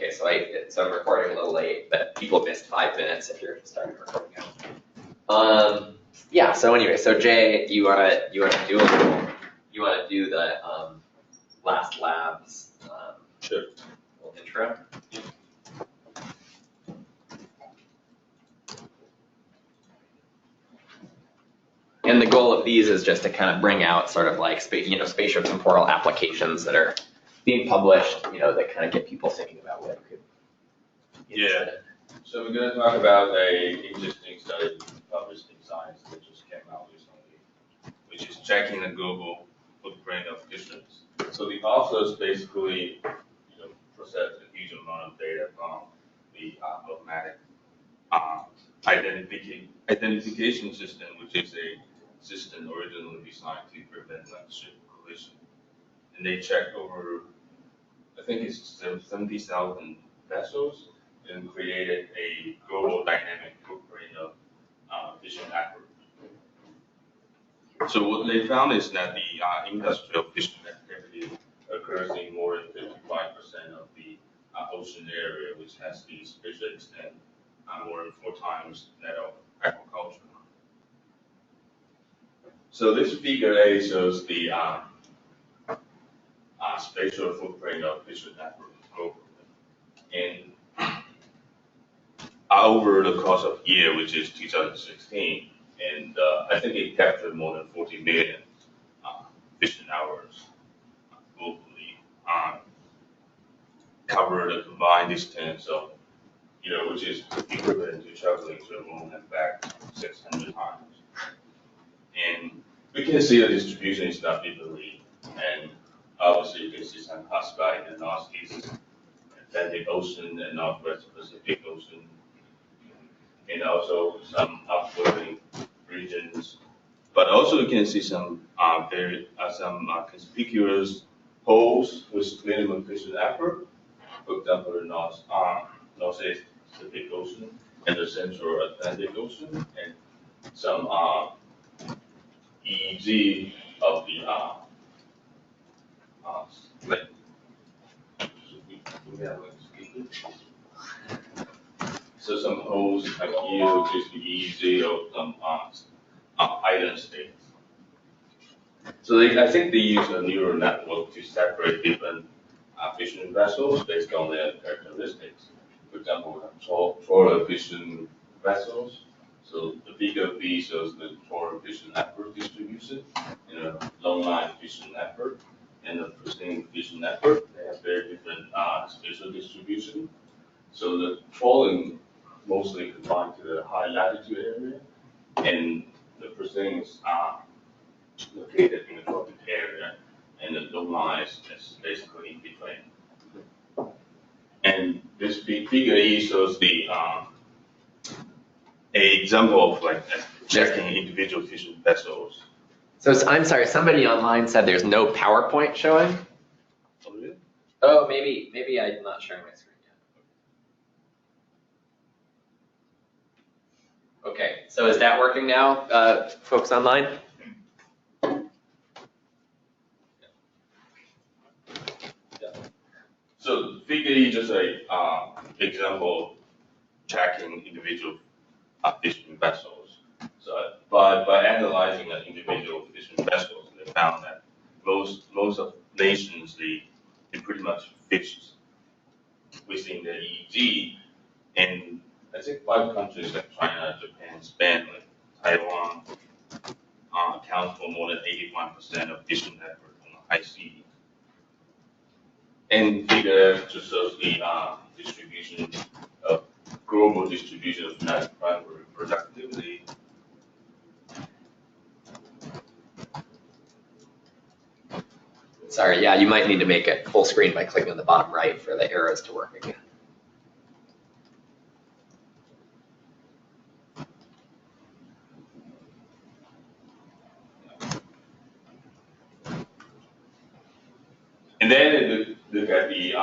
Okay, so I'm recording a little late, but people missed 5 minutes if you're starting recording now. Yeah. So anyway, so Jay, you wanna do the last labs Sure. little intro? And the goal of these is just to kind of bring out sort of like spatiotemporal applications that are being published, that kind of get people thinking about what it could be. Yeah. So we're going to talk about a interesting study published in Science that just came out recently, which is checking the global footprint of fisheries. So the authors basically, processed a huge amount of data from the automatic identification system, which is a system originally designed to prevent ship collision. And they checked over, I think it's 70,000 vessels, and created a global dynamic footprint of fishing effort. So what they found is that the industrial fishing activity occurs in more than 55% of the ocean area, which has the spatial extent more than 4 times that of aquaculture. So this figure A shows the spatial footprint of fishing effort globally. And over the course of year, which is 2016, and I think it captured more than 40 million fishing hours globally, covered a combined distance of, which is equivalent to traveling to the moon and back 600 times. And we can see the distribution is not evenly, and obviously you can see some hotspot in the northeast Atlantic Ocean and Northwest Pacific Ocean, and also some upwelling regions. But also you can see some conspicuous holes with minimum fishing effort. For example, the Northeast Pacific Ocean and the Central Atlantic Ocean, and some EEZ of the like. So some holes like here, which is the EEZ of some island states. So I think they use a neural network to separate different fishing vessels based on their characteristics. For example, trawler fishing vessels. So the figure B shows the trawler fishing effort distribution, long line fishing effort, and the pristine fishing effort. They have very different spatial distribution. So the trawling mostly confined to the high latitude area, and the pristines are located in the tropic area, and the long line is basically in between. And this figure E shows the a example of like checking individual fishing vessels. So I'm sorry, somebody online said there's no PowerPoint showing. Oh, really? Oh, maybe I'm not sharing my screen yet. Okay, so is that working now, folks online? So figure E just a example tracking individual fishing vessels. So by analyzing the individual fishing vessels, they found that most of nations they pretty much fish within the EEZ, and I think 5 countries like China, Japan, Spain, like Taiwan account for more than 85% of fishing effort on the high seas. And figure F just shows the distribution of global distribution of net primary productivity. Sorry, yeah, you might need to make it full screen by clicking on the bottom right for the arrows to work again. And then look at the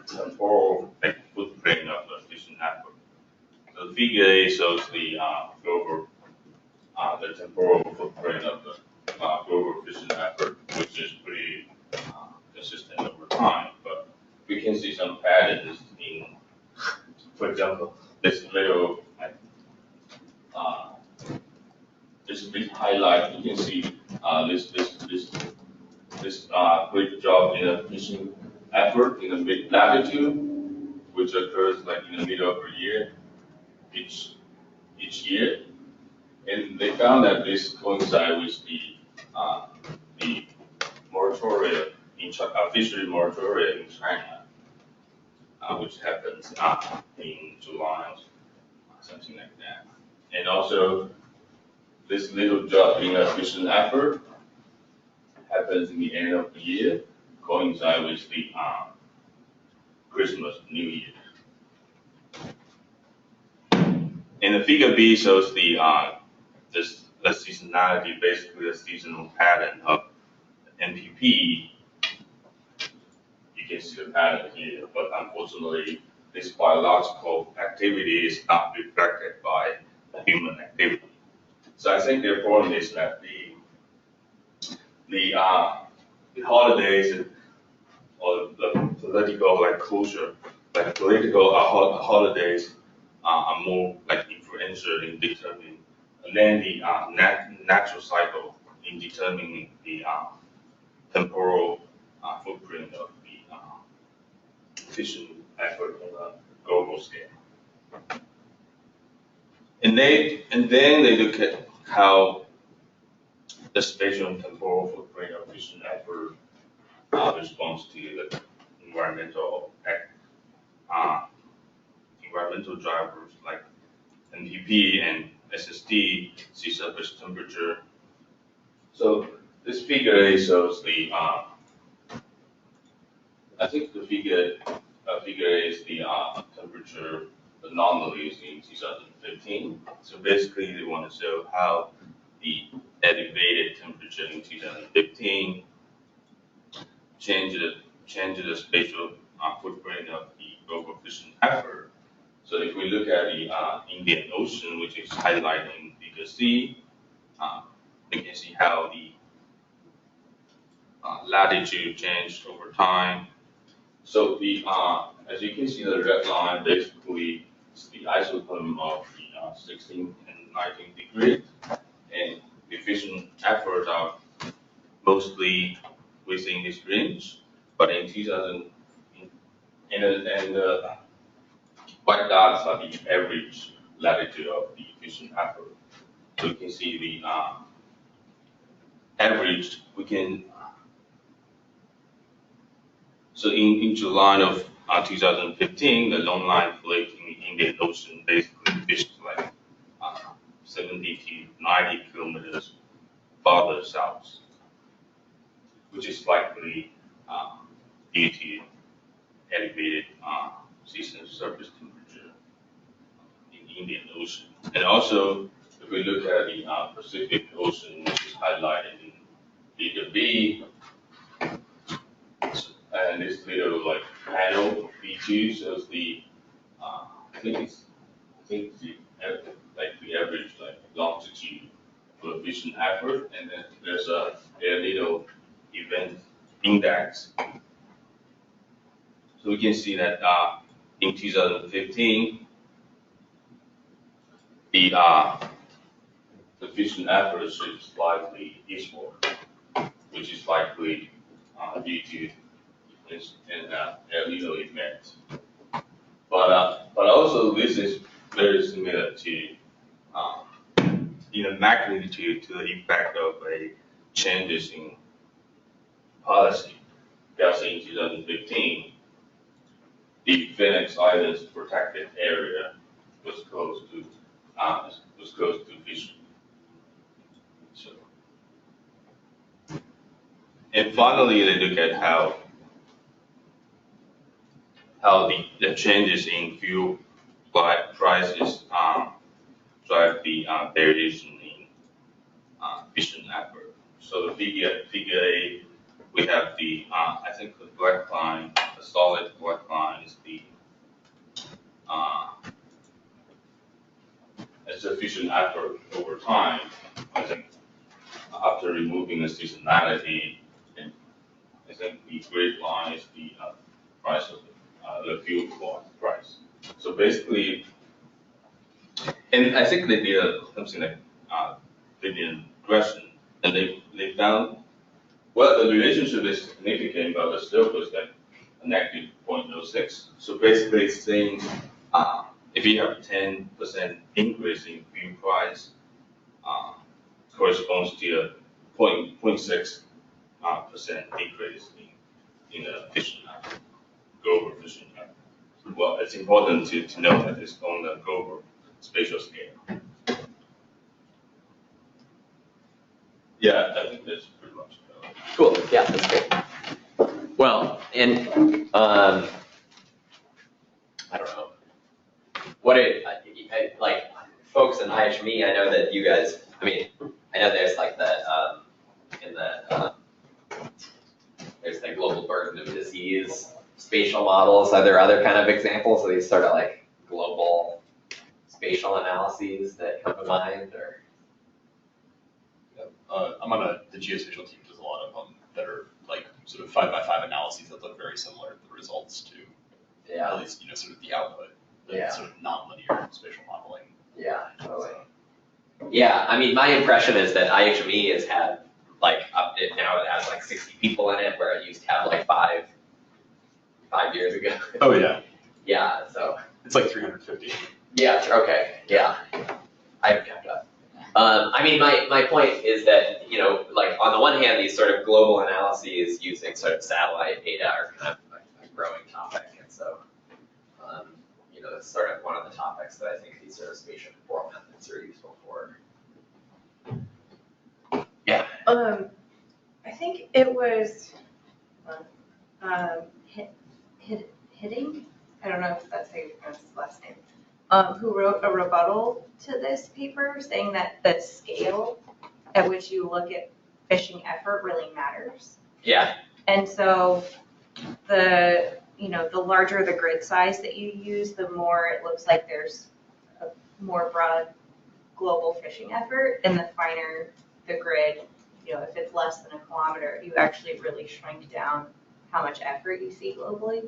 temporal footprint of the fishing effort. So figure A shows the global, the temporal footprint of the global fishing effort, which is pretty consistent over time. But we can see some patterns for example, this little, uh, this big highlight, you can see, this great job in a fishing effort in the mid latitude, which occurs like in the middle of the year, each year. And they found that this coincides with the moratorium fishery moratorium in China, which happens in July or something like that. And also, this little drop in a fishing effort happens in the end of the year, coincide with the Christmas, New Year. And the figure B shows the seasonality, basically the seasonal pattern of NPP. You can see the pattern here, but unfortunately, this biological activity is not reflected by the human activity. So I think the point is that the holidays or the political like closure, like political holidays are more like influential in determining than the natural cycle in determining the temporal footprint of the fishing effort on a global scale. And then they look at how the spatial and temporal footprint of fishing effort responds to the environmental drivers like NPP and SST, sea surface temperature. So this figure A shows the I think the figure A is the temperature anomalies in 2015. So basically, they want to show how the elevated temperature in 2015 changes the spatial footprint of the global fishing effort. So if we look at the Indian Ocean, which is highlighted in figure C, we can see how the latitude changed over time. So the as you can see, the red line basically is the isotherm of the 16 and 19 degrees, and the fishing efforts are mostly within this range. But in 2000, and the white dots are the average latitude of the fishing effort. So you can see the average. So in July of 2015, the long line fleet in the Indian Ocean basically fished like 70 to 90 kilometers farther south, which is likely due to elevated seasonal surface temperature in the Indian Ocean. And also, if we look at the Pacific Ocean, which is highlighted in figure B, and this little like panel B2 shows the I think the average like longitude for the fishing effort, and then there's a little event index. So we can see that in 2015 the fishing effort shifts slightly eastward, which is likely due to this and El Nino event. But also this is very similar to in a magnitude to the effect of a changes in policy. Just in 2015, the Phoenix Islands protected area was close to fishing. So, and finally, they look at how the changes in fuel prices drive the variation in fishing effort. So the figure A, we have the I think the black line, the solid black line is the fishing effort over time. I think after removing the seasonality, and I think the gray line is the price of the fuel price. So So basically, and I think they did something like they did regression, and they found well the relationship is significant, but the slope was like a negative 0.06. So basically, it's saying if you have 10% increase in view price, corresponds to a 0.6 percent decrease in the fishing global fishing. Well, it's important to know that it's on the global spatial scale. Yeah, I think that's pretty much. Cool, yeah, that's great. Well, and, I don't know. Like, folks in IHME, I know that you guys, I mean, I know there's like there's the global burden of disease spatial models. Are there other kind of examples of these sort of like global spatial analyses that come to mind, or? I'm on the geospatial team, does a lot of them that are like sort of 5x5 analyses that look very similar to the results to, Yeah, at least, sort of the output, Yeah. sort of nonlinear spatial modeling. yeah, totally. Yeah, I mean, my impression is that IHME has had like now it has like 60 people in it, where it used to have like five years ago. Oh, yeah. Yeah, so. It's like 350. Yeah, okay, yeah. I haven't kept up. I mean, my point is that, like on the one hand, these sort of global analyses using sort of satellite data are kind of a growing topic. And so, it's sort of one of the topics that I think these sort of spatial temporal methods are useful for. Yeah. I think it was, Hitting, I don't know if that's how you pronounce his last name, who wrote a rebuttal to this paper saying that the scale at which you look at fishing effort really matters. Yeah. And so the larger the grid size that you use, the more it looks like there's a more broad global fishing effort, and the finer the grid, if it's less than a kilometer, you actually really shrink down how much effort you see globally.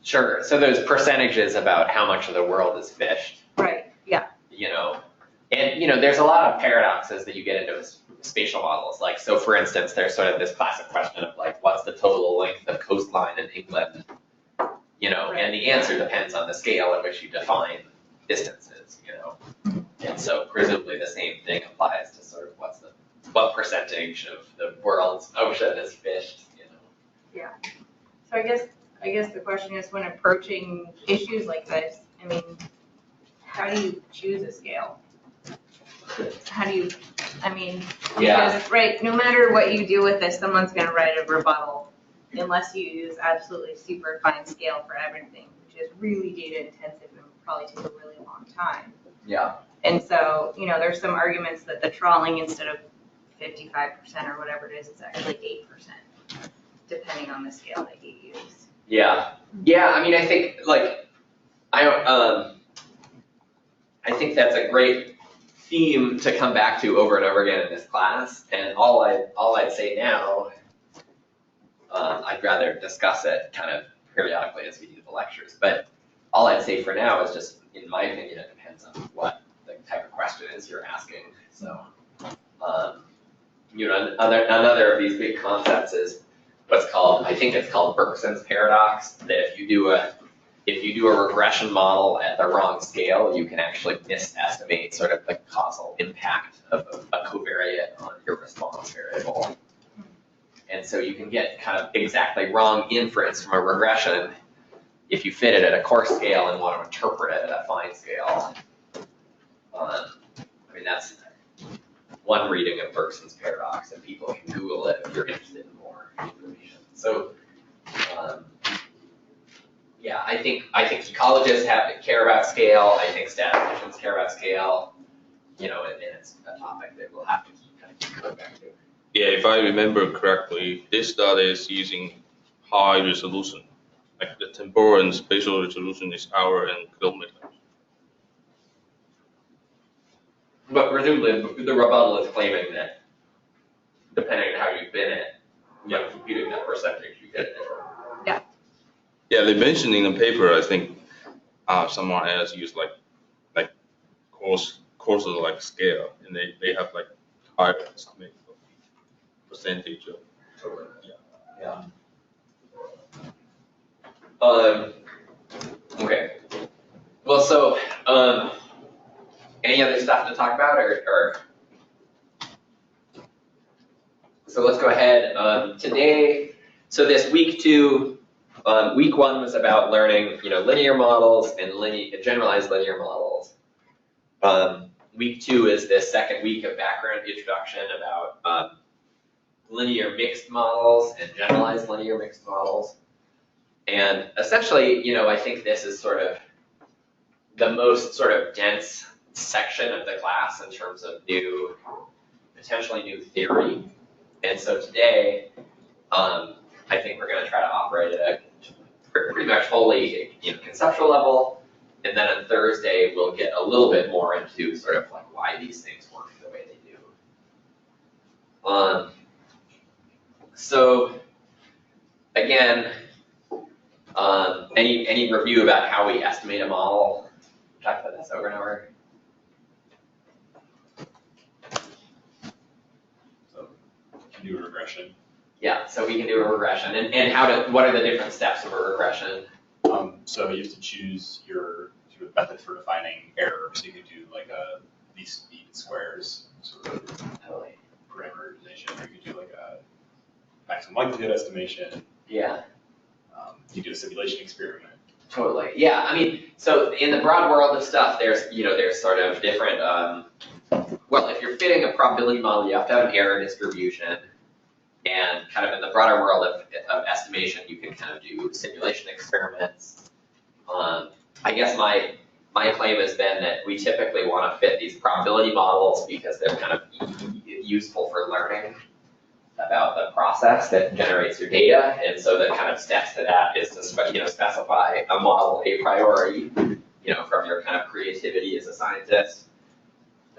Sure. So those percentages about how much of the world is fished. Right, yeah. And there's a lot of paradoxes that you get into spatial models. Like, so for instance, there's sort of this classic question of like, what's the total length of coastline in England? And the answer depends on the scale at which you define distances, And so presumably the same thing applies to sort of what percentage of the world's ocean is fished, Yeah. So I guess the question is, when approaching issues like this, I mean, how do you choose a scale? How do you, Yeah. because, right, no matter what you do with this, someone's gonna write a rebuttal unless you use absolutely super fine scale for everything, which is really data intensive and will probably take a really long time. Yeah. And so, there's some arguments that the trawling, instead of 55% or whatever it is, it's actually 8%, depending on the scale that you use. Yeah. Yeah, I mean, I think I think that's a great theme to come back to over and over again in this class. And all I'd say now, I'd rather discuss it kind of periodically as we do the lectures. But all I'd say for now is just, in my opinion, it depends on what the type of question is you're asking. So, another of these big concepts is I think it's called Bergson's paradox, that if you do a regression model at the wrong scale, you can actually misestimate sort of the causal impact of a covariate on your response variable. And so you can get kind of exactly wrong inference from a regression if you fit it at a coarse scale and want to interpret it at a fine scale. That's one reading of Bergson's paradox, and people can Google it if you're interested in more information. So, yeah, I think ecologists care about scale. I think statisticians care about scale. And it's a topic that we'll have to keep coming back to. Yeah, if I remember correctly, this study is using high resolution. Like the temporal and spatial resolution is hour and kilometer. But presumably the rebuttal is claiming that depending on how you bin it, computing that percentage, you get it. Yeah, they mentioned in the paper, I think, someone else use like courses like scale, and they have like higher estimate of percentage of. Yeah. Okay. Well, so, any other stuff to talk about or? So let's go ahead. Today, so this week 2, week 1 was about learning, linear models and generalized linear models. Week 2 is this second week of background introduction about linear mixed models and generalized linear mixed models. And essentially, I think this is sort of the most sort of dense section of the class in terms of potentially new theory. And so today, I think we're going to try to operate at a pretty much wholly conceptual level. And then on Thursday, we'll get a little bit more into sort of like why these things work the way they do. So again, any review about how we estimate a model? Talked about this over and over. So can do a regression. Yeah, so we can do a regression, and what are the different steps of a regression? So you have to choose your sort of method for defining error. So you could do like a least mean squares sort of Totally. parameterization, or you could do like a maximum likelihood estimation. Yeah. You do a simulation experiment. Totally. Yeah. I mean, so in the broad world of stuff, there's sort of different. Well, if you're fitting a probability model, you have to have an error distribution. And kind of in the broader world of estimation, you can kind of do simulation experiments. I guess my claim has been that we typically want to fit these probability models because they're kind of useful for learning about the process that generates your data. And so the kind of steps to that is to specify a model a priori, from your kind of creativity as a scientist.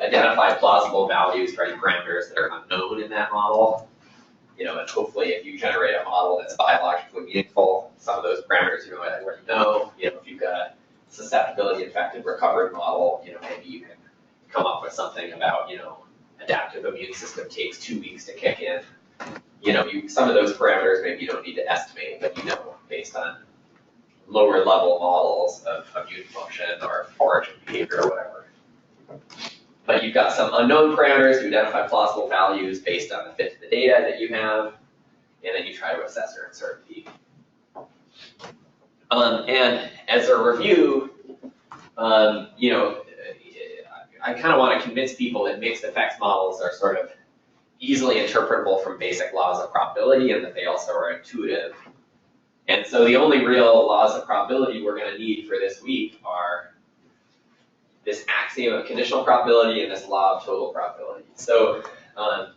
Identify plausible values for any parameters that are unknown in that model. And hopefully if you generate a model that's biologically meaningful, some of those parameters you already know. If you've got a susceptibility infected recovery model, maybe you can come up with something about, adaptive immune system takes 2 weeks to kick in. Some of those parameters maybe you don't need to estimate, but based on lower level models of immune function or origin behavior or whatever. But you've got some unknown parameters to identify plausible values based on the fit to the data that you have, and then you try to assess their uncertainty. And as a review, I kind of want to convince people that mixed effects models are sort of easily interpretable from basic laws of probability and that they also are intuitive. And so the only real laws of probability we're going to need for this week are this axiom of conditional probability and this law of total probability. So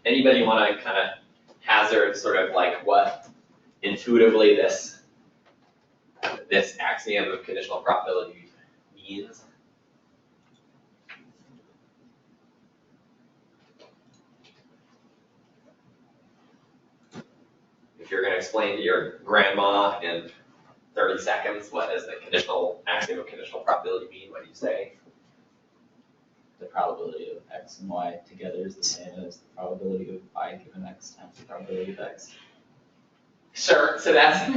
anybody want to kind of hazard sort of like what intuitively this axiom of conditional probability means? If you're going to explain to your grandma in 30 seconds what does the axiom of conditional probability mean, what do you say? The probability of x and y together is the same as the probability of y given x times the probability of x. Sure, so that's sort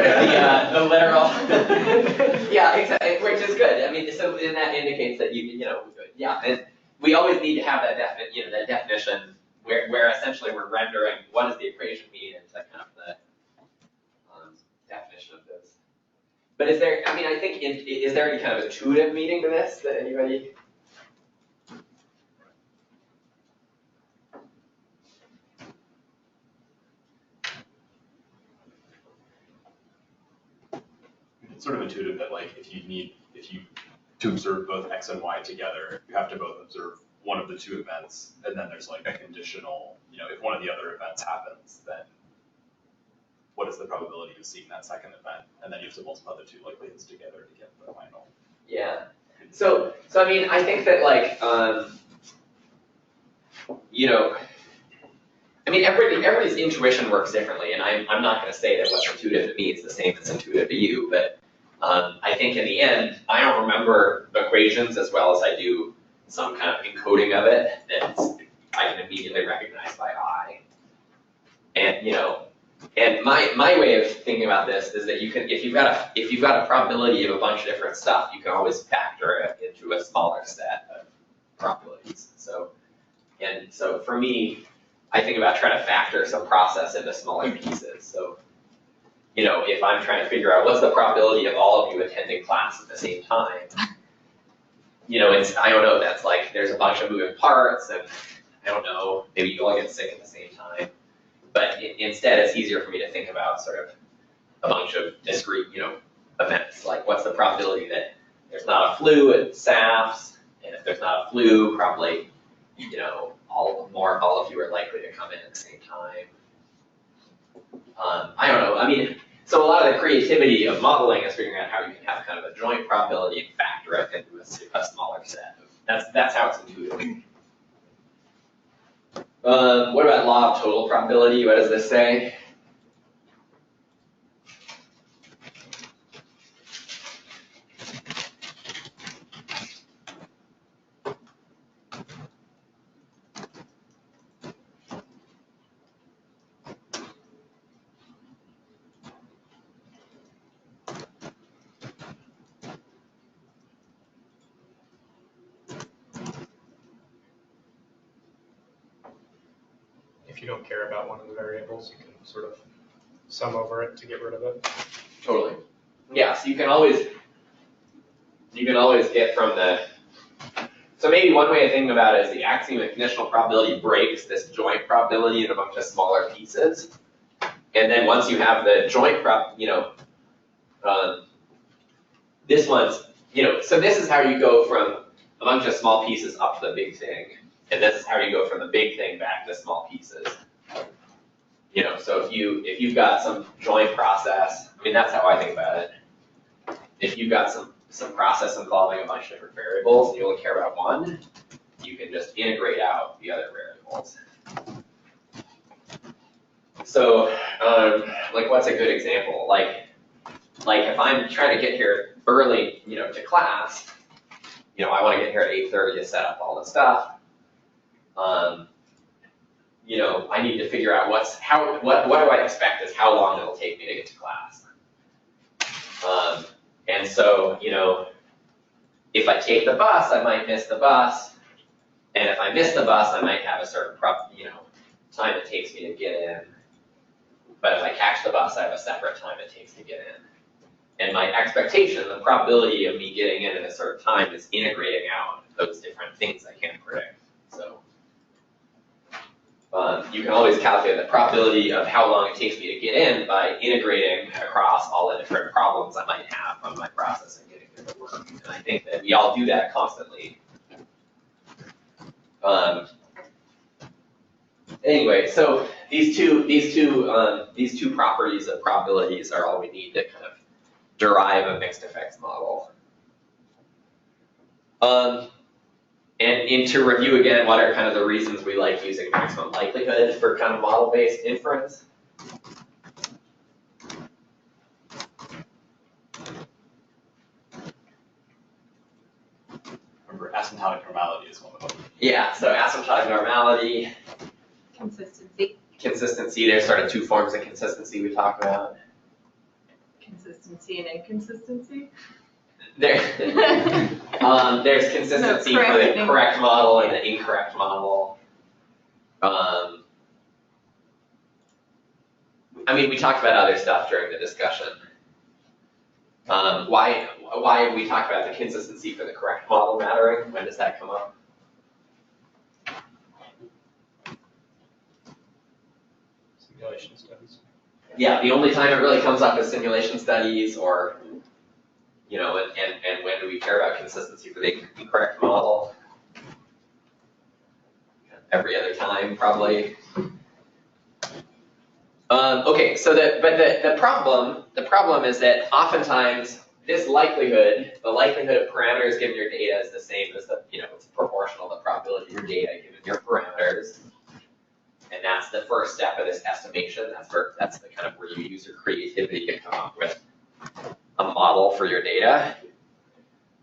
of the literal, yeah, exactly, which is good. I mean, so and that indicates that yeah, and we always need to have that that definition where essentially we're rendering what does the equation mean into kind of the definition of this. But is there, I think, is there any kind of intuitive meaning to this that anybody? It's sort of intuitive that like if you to observe both x and y together, you have to both observe one of the two events, and then there's like a conditional, if one of the other events happens, then what is the probability of seeing that second event? And then you have to multiply the two likelihoods together to get the final. Yeah. So I think that like, everybody's intuition works differently, and I'm not going to say that what's intuitive to me is the same as intuitive to you, but I think in the end, I don't remember equations as well as I do some kind of encoding of it that I can immediately recognize by eye. And, and my way of thinking about this is that you can, if you've got a probability of a bunch of different stuff, you can always factor it into a smaller set of probabilities. So for me, I think about trying to factor some process into smaller pieces. So, if I'm trying to figure out what's the probability of all of you attending class at the same time, I don't know, that's like, there's a bunch of moving parts, and I don't know, maybe you all get sick at the same time. But instead, it's easier for me to think about sort of a bunch of discrete, events, like what's the probability that there's not a flu at SAFs, and if there's not a flu, probably, all of you are likely to come in at the same time. I don't know, so a lot of the creativity of modeling is figuring out how you can have kind of a joint probability and factor it into a smaller set. That's how it's intuitive. What about law of total probability? What does this say? If you don't care about one of the variables, you can sort of sum over it to get rid of it. Totally. Yeah, so you can always get from so maybe one way of thinking about it is the axiom of conditional probability breaks this joint probability in a bunch of smaller pieces. And then once you have the joint this one's, so this is how you go from a bunch of small pieces up to the big thing. And this is how you go from the big thing back to small pieces. So if you've got some joint process, that's how I think about it. If you've got some process involving a bunch of different variables and you only care about one, you can just integrate out the other variables. So, what's a good example? Like if I'm trying to get here early, to class, I want to get here at 8:30 to set up all the stuff. I need to figure out what do I expect is how long it'll take me to get to class. And so, if I take the bus, I might miss the bus. And if I miss the bus, I might have a certain time it takes me to get in. But if I catch the bus, I have a separate time it takes to get in. And my expectation, the probability of me getting in at a certain time is integrating out those different things I can't predict. So you can always calculate the probability of how long it takes me to get in by integrating across all the different problems I might have on my process and getting through the work. And I think that we all do that constantly. Anyway, so these two properties of probabilities are all we need to kind of derive a mixed effects model. And to review again, what are kind of the reasons we like using maximum likelihood for kind of model-based inference? Remember, asymptotic normality is one of them. Yeah, so asymptotic normality. Consistency. Consistency, there's sort of two forms of consistency we talk about. Consistency and inconsistency. There's consistency No, for the correct model and the incorrect model. We talked about other stuff during the discussion. Why have we talked about the consistency for the correct model mattering? When does that come up? Simulation studies. Yeah, the only time it really comes up is simulation studies, or and when do we care about consistency for the incorrect model? Every other time, probably. Okay, so the problem is that oftentimes this likelihood, the likelihood of parameters given your data is the same as it's proportional to the probability of your data given your parameters. And that's the first step of this estimation. That's the kind of where you use your creativity to come up with a model for your data.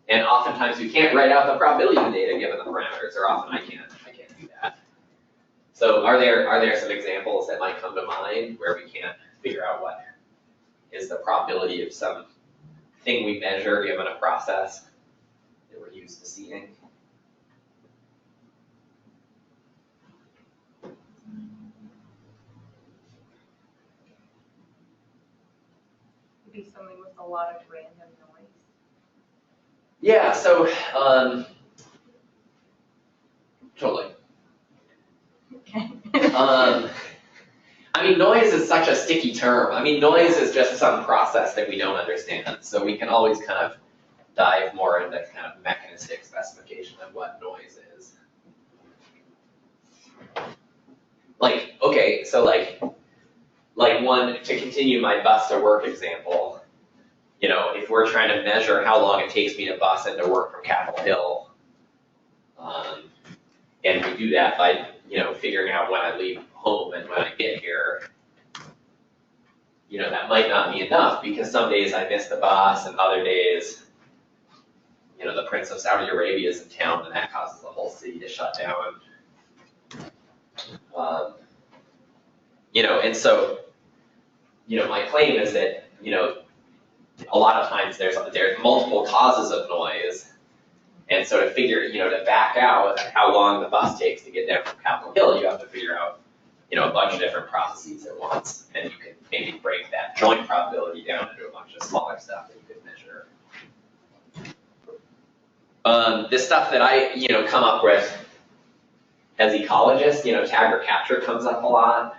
And oftentimes we can't write out the probability of the data given the parameters, or often I can't do that. So are there some examples that might come to mind where we can't figure out what is the probability of some thing we measure given a process that we're used to seeing? Maybe something with a lot of random noise. Yeah, so, totally. Okay. I mean, noise is such a sticky term. I mean, noise is just some process that we don't understand. So we can always kind of dive more into kind of mechanistic specification of what noise is. Like, okay, so like one, to continue my bus to work example, you know, if we're trying to measure how long it takes me to bus into work from Capitol Hill, and we do that by, you know, figuring out when I leave home and when I get here, you know, that might not be enough because some days I miss the bus and other days, you know, the Prince of Saudi Arabia is in town and that causes the whole city to shut down. You know, and so, you know, my claim is that, you know, a lot of times there's multiple causes of noise. And so to figure, you know, to back out how long the bus takes to get down from Capitol Hill, you have to figure out, you know, a bunch of different processes at once. And you can maybe break that joint probability down into a bunch of smaller stuff that you could measure. The stuff that I, you know, come up with as ecologists, you know, tag or capture comes up a lot.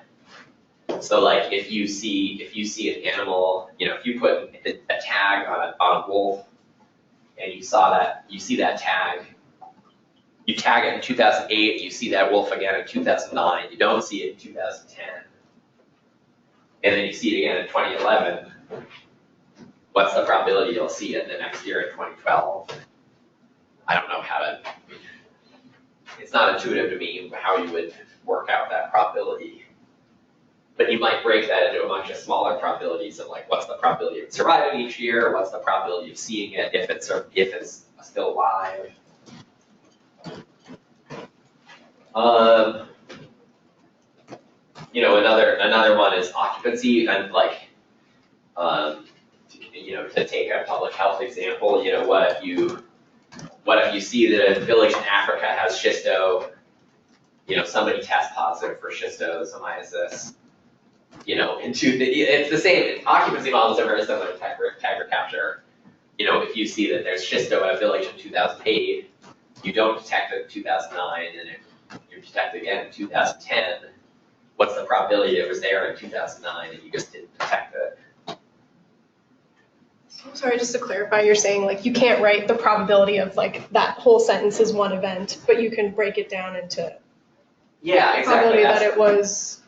So like if you see an animal, you know, if you put a tag on a wolf and you see that tag, you tag it in 2008, you see that wolf again in 2009, you don't see it in 2010, and then you see it again in 2011, what's the probability you'll see it the next year in 2012? I don't know how to, it's not intuitive to me how you would work out that probability. But you might break that into a bunch of smaller probabilities of like, what's the probability of it surviving each year? What's the probability of seeing it if it's still alive? You know, another one is occupancy, and like, you know, to take a public health example, you know, what if you see that a village in Africa has schisto, you know, somebody tests positive for schistosomiasis. You know, it's the same. Occupancy models are very similar to tag or capture. You know, if you see that there's schisto at a village in 2008, you don't detect it in 2009, and if you detect it again in 2010, what's the probability it was there in 2009 and you just didn't detect it? Sorry, just to clarify, you're saying like you can't write the probability of like that whole sentence as one event, but you can break it down into Yeah, exactly. probability that it was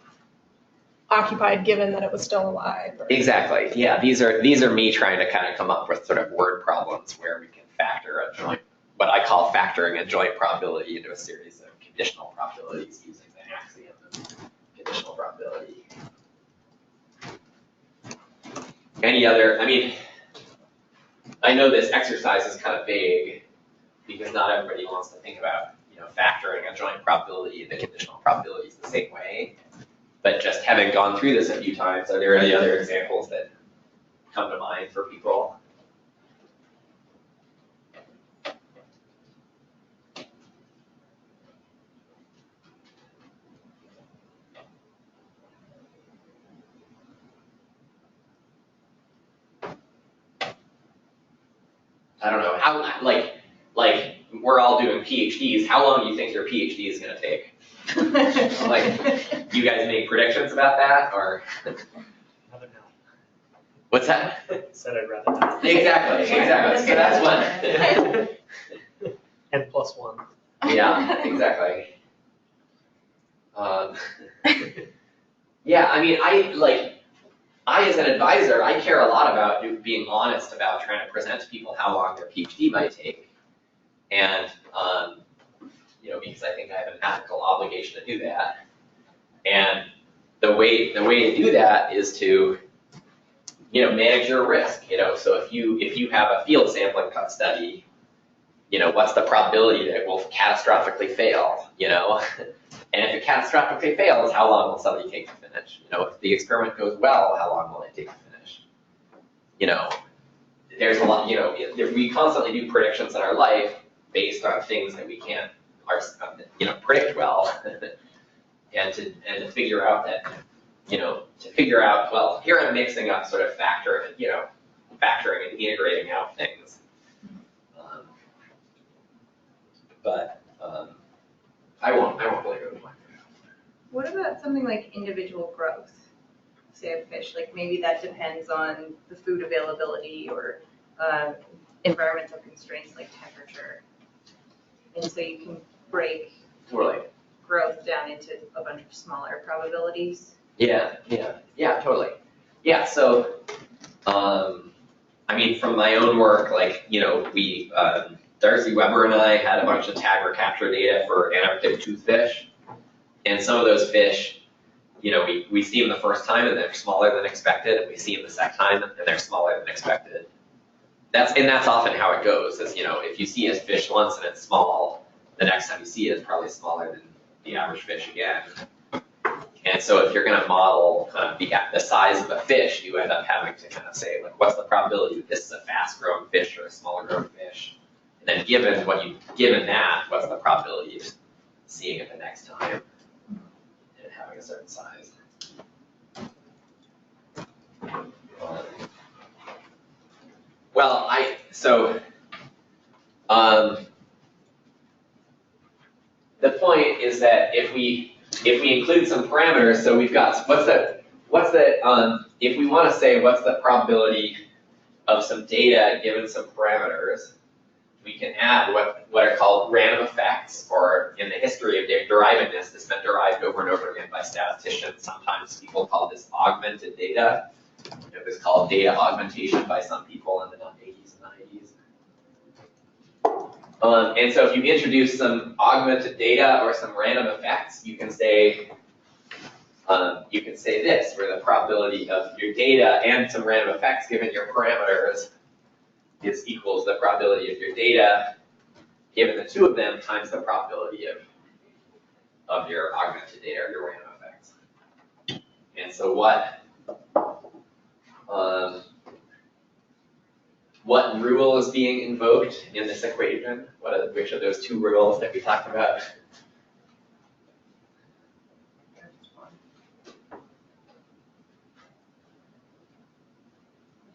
occupied given that it was still alive. Or... Exactly. Yeah, these are me trying to kind of come up with sort of word problems where we can factor a joint, what I call factoring a joint probability into a series of conditional probabilities using the axiom of conditional probability. Any other, I mean, I know this exercise is kind of vague because not everybody wants to think about, you know, factoring a joint probability into conditional probabilities the same way. But just having gone through this a few times, are there any other examples that come to mind for people? I don't know, how, like we're all doing PhDs, how long do you think your PhD is gonna take? Like, do you guys make predictions about that, or? Rather not. What's that? Said I'd rather not. Exactly, so that's what. And +1. Yeah, exactly. Yeah, I mean, I as an advisor, I care a lot about being honest about trying to present to people how long their PhD might take. And, you know, because I think I have an ethical obligation to do that. And the way to do that is to, you manage your risk, so if you have a field sampling cut study, what's the probability that it will catastrophically fail, And if it catastrophically fails, how long will somebody take to finish? If the experiment goes well, how long will it take to finish? There's a lot, we constantly do predictions in our life based on things that we can't, predict well. And to figure out that, well, here I'm mixing up sort of factoring and integrating out things. But I won't really go to one. What about something like individual growth, say of fish? Like maybe that depends on the food availability or environmental constraints like temperature. And so you can break Totally. growth down into a bunch of smaller probabilities. Yeah, totally. Yeah, so, from my own work, we, Darcy Weber and I had a bunch of tag recapture data for Antarctic toothfish. And some of those fish, we see them the first time and they're smaller than expected, and we see them the second time and they're smaller than expected. That's often how it goes, is, if you see a fish once and it's small, the next time you see it, it's probably smaller than the average fish again. And so if you're going to model kind of the size of a fish, you end up having to kind of say, what's the probability that this is a fast-growing fish or a smaller-growing fish? And then given that, what's the probability of seeing it the next time and having a certain size? The point is that if we include some parameters, so we've got, if we want to say what's the probability of some data given some parameters, we can add what are called random effects, or in the history of derivedness, this meant derived over and over again by statisticians. Sometimes people call this augmented data. It was called data augmentation by some people in the 80s and 90s. And so if you introduce some augmented data or some random effects, you can say this, where the probability of your data and some random effects given your parameters is equals the probability of your data given the two of them times the probability of your augmented data or your random effects. And so what rule is being invoked in this equation? Which of those two rules that we talked about?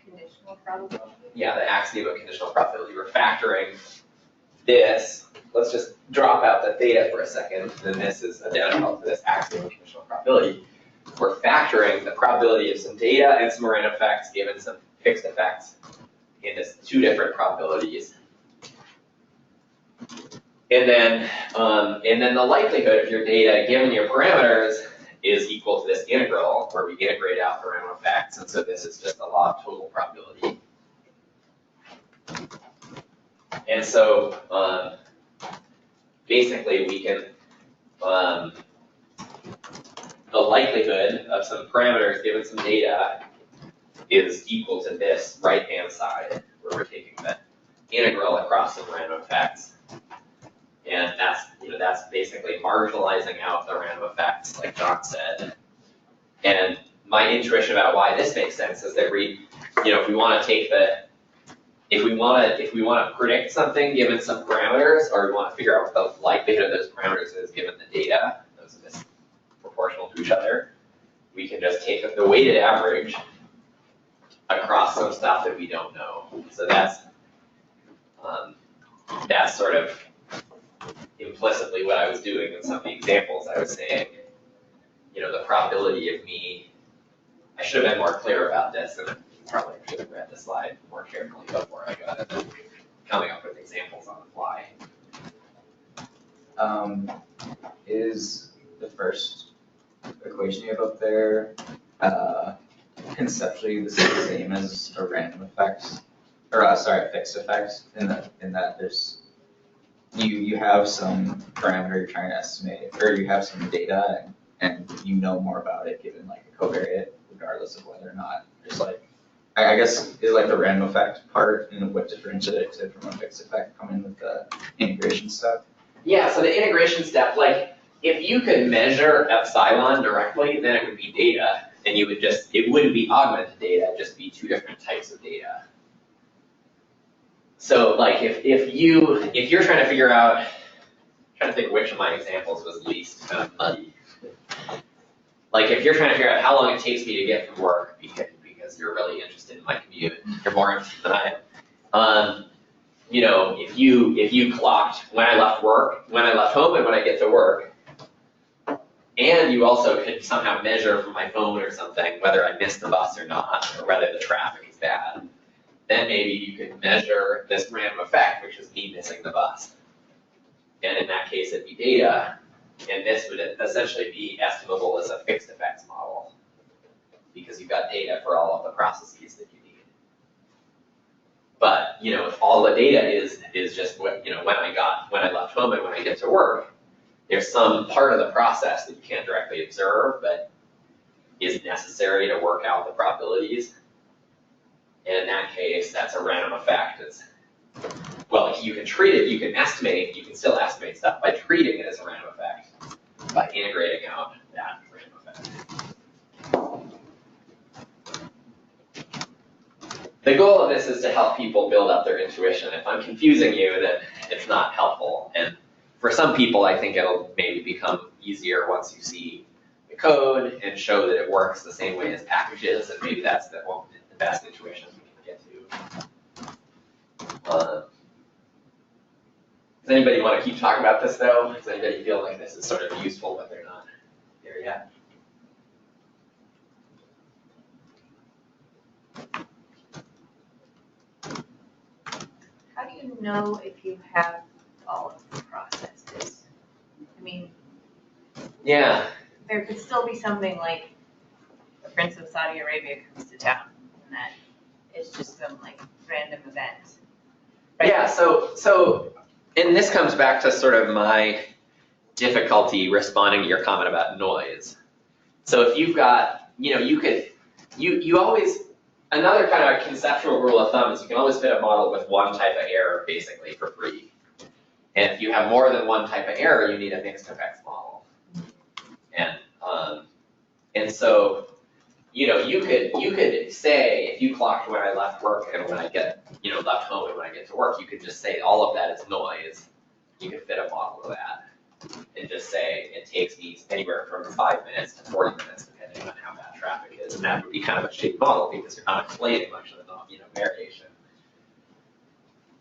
Conditional probability. Yeah, the axiom of conditional probability. We're factoring this. Let's just drop out the theta for a second. Then this is identical to this axiom of conditional probability. We're factoring the probability of some data and some random effects given some fixed effects into two different probabilities. And then the likelihood of your data given your parameters is equal to this integral, where we integrate out the random effects. And so this is just a law of total probability. And so basically we can, the likelihood of some parameters given some data is equal to this right-hand side, where we're taking the integral across some random effects. And that's basically marginalizing out the random effects, like John said. And my intuition about why this makes sense is that if we want to predict something given some parameters, or we want to figure out what the likelihood of those parameters is given the data, those are just proportional to each other, we can just take the weighted average across some stuff that we don't know. So that's sort of implicitly what I was doing in some of the examples. I was saying, the probability of me, I should have been more clear about this, and probably should have read the slide more carefully before I got coming up with examples on the fly. Is the first equation you have up there conceptually the same as a random effects, or fixed effects, in that there's you have some parameter you're trying to estimate, or you have some data and you know more about it given like a covariate, regardless of whether or not there's like I guess is like the random effect part and what differentiates it from a fixed effect coming with the integration step. Yeah, so the integration step, like, if you could measure epsilon directly, then it would be data, and you would just, it wouldn't be augmented data, it'd just be two different types of data. So like, if you're trying to figure out, trying to think which of my examples was least kind of muddy. Like, if you're trying to figure out how long it takes me to get from work, because you're really interested in my commute, you're more interested than I am. You know, if you clocked when I left work, when I left home, and when I get to work, and you also could somehow measure from my phone or something whether I missed the bus or not, or whether the traffic is bad, then maybe you could measure this random effect, which is me missing the bus. And in that case, it'd be data, and this would essentially be estimable as a fixed effects model, because you've got data for all of the processes that you need. But, you know, if all the data is just what, you know, when I left home and when I get to work, there's some part of the process that you can't directly observe, but is necessary to work out the probabilities. And in that case, that's a random effect. Well, you can treat it, you can estimate, you can still estimate stuff by treating it as a random effect, by integrating out that random effect. The goal of this is to help people build up their intuition. If I'm confusing you, then it's not helpful. And for some people, I think it'll maybe become easier once you see the code and show that it works the same way as packages, and maybe that's the best intuition we can get to. Does anybody want to keep talking about this though? Does anybody feel like this is sort of useful, but they're not there yet? How do you know if you have all of the processes? I mean, Yeah. there could still be something like the Prince of Saudi Arabia comes to town, and that it's just some like random event. Right? Yeah, so, and this comes back to sort of my difficulty responding to your comment about noise. So if you've got, you know, you always, another kind of conceptual rule of thumb is you can always fit a model with one type of error basically for free. And if you have more than one type of error, you need a mixed effects model. And so, you know, you could say, if you clocked when I left work and when I get, you know, left home and when I get to work, you could just say all of that is noise. You could fit a model of that and just say it takes me anywhere from 5 minutes to 40 minutes, depending on how bad traffic is. And that would be kind of a shitty model because you're not explaining much of the, you know, variation.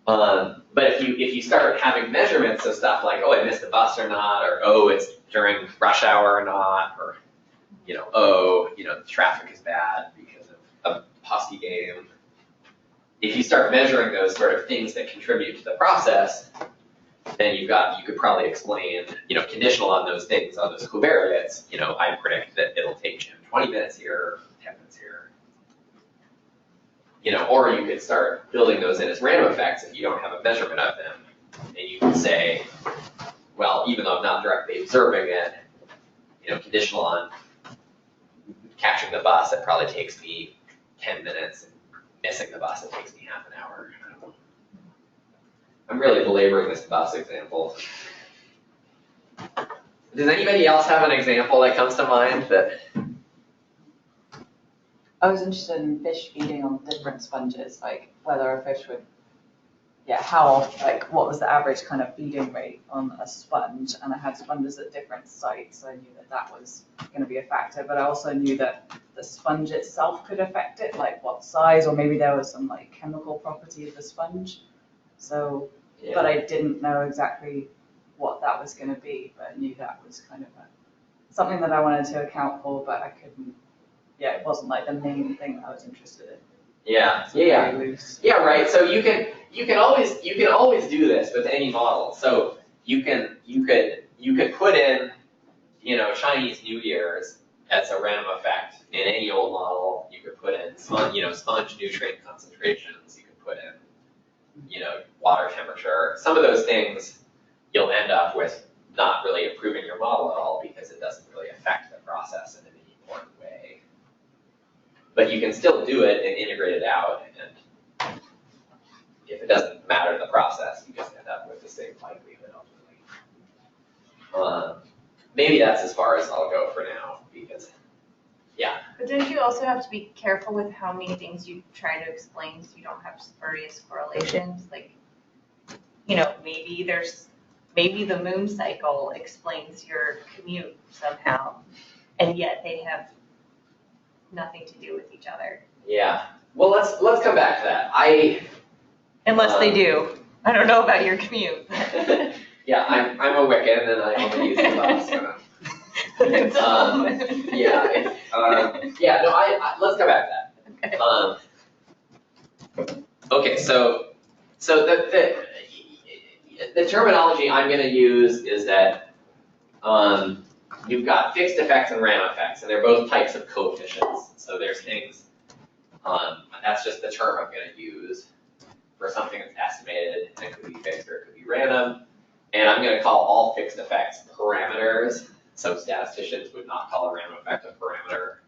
But if you start having measurements of stuff like, oh, I missed the bus or not, or oh, it's during rush hour or not, or you know, oh, you know, the traffic is bad because of a Husky game. If you start measuring those sort of things that contribute to the process, then you could probably explain, you know, conditional on those things, on those covariates, you know, I predict that it'll take Jim 20 minutes here, 10 minutes here. You know, or you could start building those in as random effects if you don't have a measurement of them. And you can say, well, even though I'm not directly observing it, you know, conditional on catching the bus, it probably takes me 10 minutes, and missing the bus, it takes me half an hour. I don't know. I'm really belaboring this bus example. Does anybody else have an example that comes to mind that? I was interested in fish feeding on different sponges, like whether a fish would, what was the average kind of feeding rate on a sponge? And I had sponges at different sites, so I knew that was going to be a factor, but I also knew that the sponge itself could affect it, like what size, or maybe there was some like chemical property of the sponge. So, Yeah. but I didn't know exactly what that was going to be, but I knew that was kind of something that I wanted to account for, but I couldn't, it wasn't like the main thing I was interested in. Yeah, Very yeah. loose. Yeah, right. So you can always do this with any model. So you could put in, you know, Chinese New Year's as a random effect in any old model. You could put in sponge nutrient concentrations. You could put in, you know, water temperature. Some of those things you'll end up with not really improving your model at all because it doesn't really affect the process in any important way. but you can still do it and integrate it out, and if it doesn't matter in the process, you just end up with the same likelihood ultimately. Maybe that's as far as I'll go for now, because, yeah. But don't you also have to be careful with how many things you try to explain so you don't have spurious correlations? Like, you know, maybe the moon cycle explains your commute somehow, and yet they have nothing to do with each other. Yeah, well, let's come back to that. Unless they do. I don't know about your commute. Yeah, I'm a Wiccan and I only use the bus. Let's come back to that. Okay, so the terminology I'm gonna use is that, you've got fixed effects and random effects, and they're both types of coefficients. So there's things, that's just the term I'm gonna use for something that's estimated, and it could be fixed or it could be random. And I'm gonna call all fixed effects parameters. So statisticians would not call a random effect a parameter.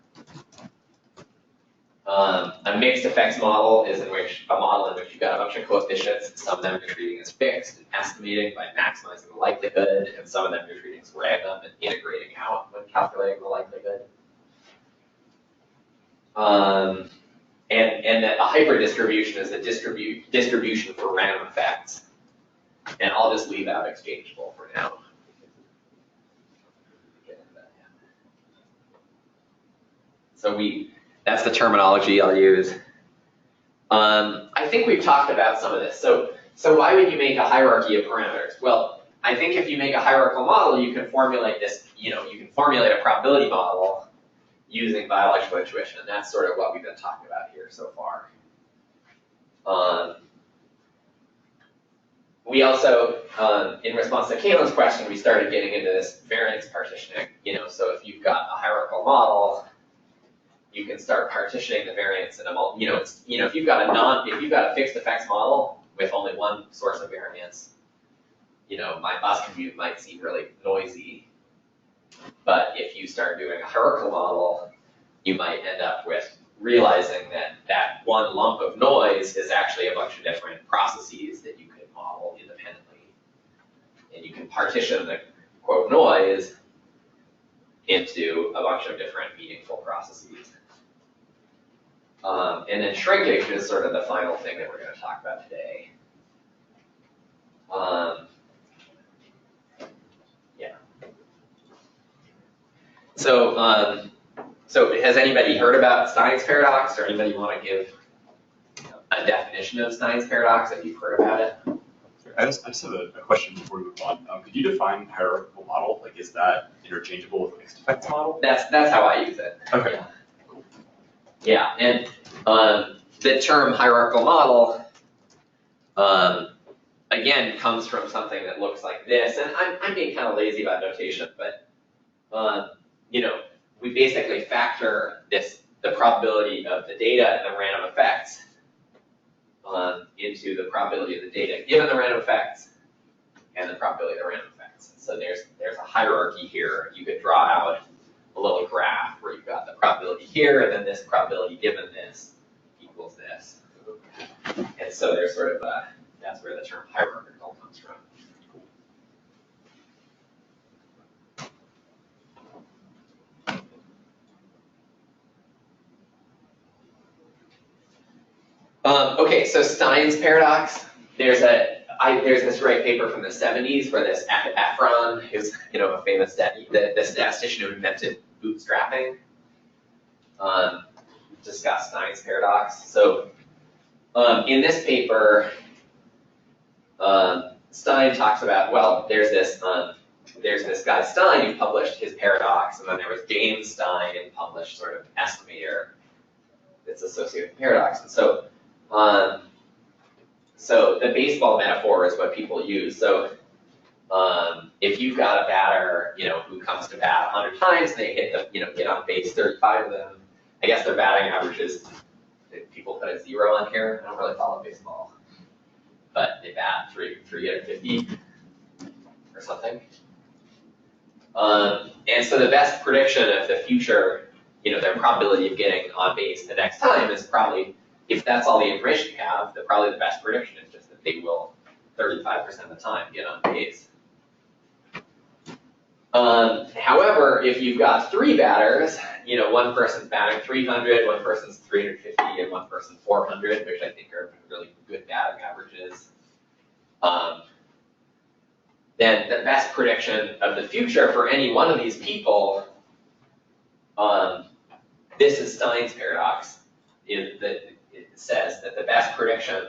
A mixed effects model is a model in which you've got a bunch of coefficients. Some of them you're treating as fixed and estimating by maximizing the likelihood, and some of them you're treating as random and integrating out when calculating the likelihood. And that a hyperdistribution is a distribution for random effects. And I'll just leave out exchangeable for now. So that's the terminology I'll use. I think we've talked about some of this. So why would you make a hierarchy of parameters? Well, I think if you make a hierarchical model, you can formulate this, you can formulate a probability model using biological intuition, and that's sort of what we've been talking about here so far. We also, in response to Caitlin's question, we started getting into this variance partitioning. So if you've got a hierarchical model, you can start partitioning the variance in a if you've got a fixed effects model with only one source of variance, my bus commute might seem really noisy. But if you start doing a hierarchical model, you might end up with realizing that one lump of noise is actually a bunch of different processes that you could model independently. And you can partition the quote noise into a bunch of different meaningful processes. And then shrinkage is sort of the final thing that we're going to talk about today. So has anybody heard about Stein's paradox, or anybody want to give a definition of Stein's paradox if you've heard about it? I just have a question before we move on. Could you define hierarchical model? Like, is that interchangeable with mixed effects model? That's how I use it. Okay. Yeah, and the term hierarchical model, again, comes from something that looks like this, and I'm being kind of lazy about notation, but we basically factor the probability of the data and the random effects into the probability of the data given the random effects and the probability of the random effects. So there's a hierarchy here. You could draw out a little graph where you've got the probability here, and then this probability given this equals this. And so there's sort of that's where the term hierarchical comes from. Okay, so Stein's paradox. There's this great paper from the 70s where this Efron, who's a famous the statistician who invented bootstrapping, discussed Stein's paradox. So in this paper, Stein talks about, there's this guy Stein who published his paradox, and then there was James Stein who published sort of estimator that's associated with paradox. And so the baseball metaphor is what people use. So if you've got a batter, who comes to bat 100 times, they get on base 35 of them. I guess their batting average is, people put a 0 on here. I don't really follow baseball, but they bat 350 or something. And so the best prediction of the future their probability of getting on base the next time is probably, if that's all the information you have, probably the best prediction is just that they will 35% of the time get on base. However, if you've got 3 batters, one person's batting 300, one person's 350, and one person's 400, which I think are really good batting averages, then the best prediction of the future for any one of these people, this is Stein's paradox, is that it says that the best prediction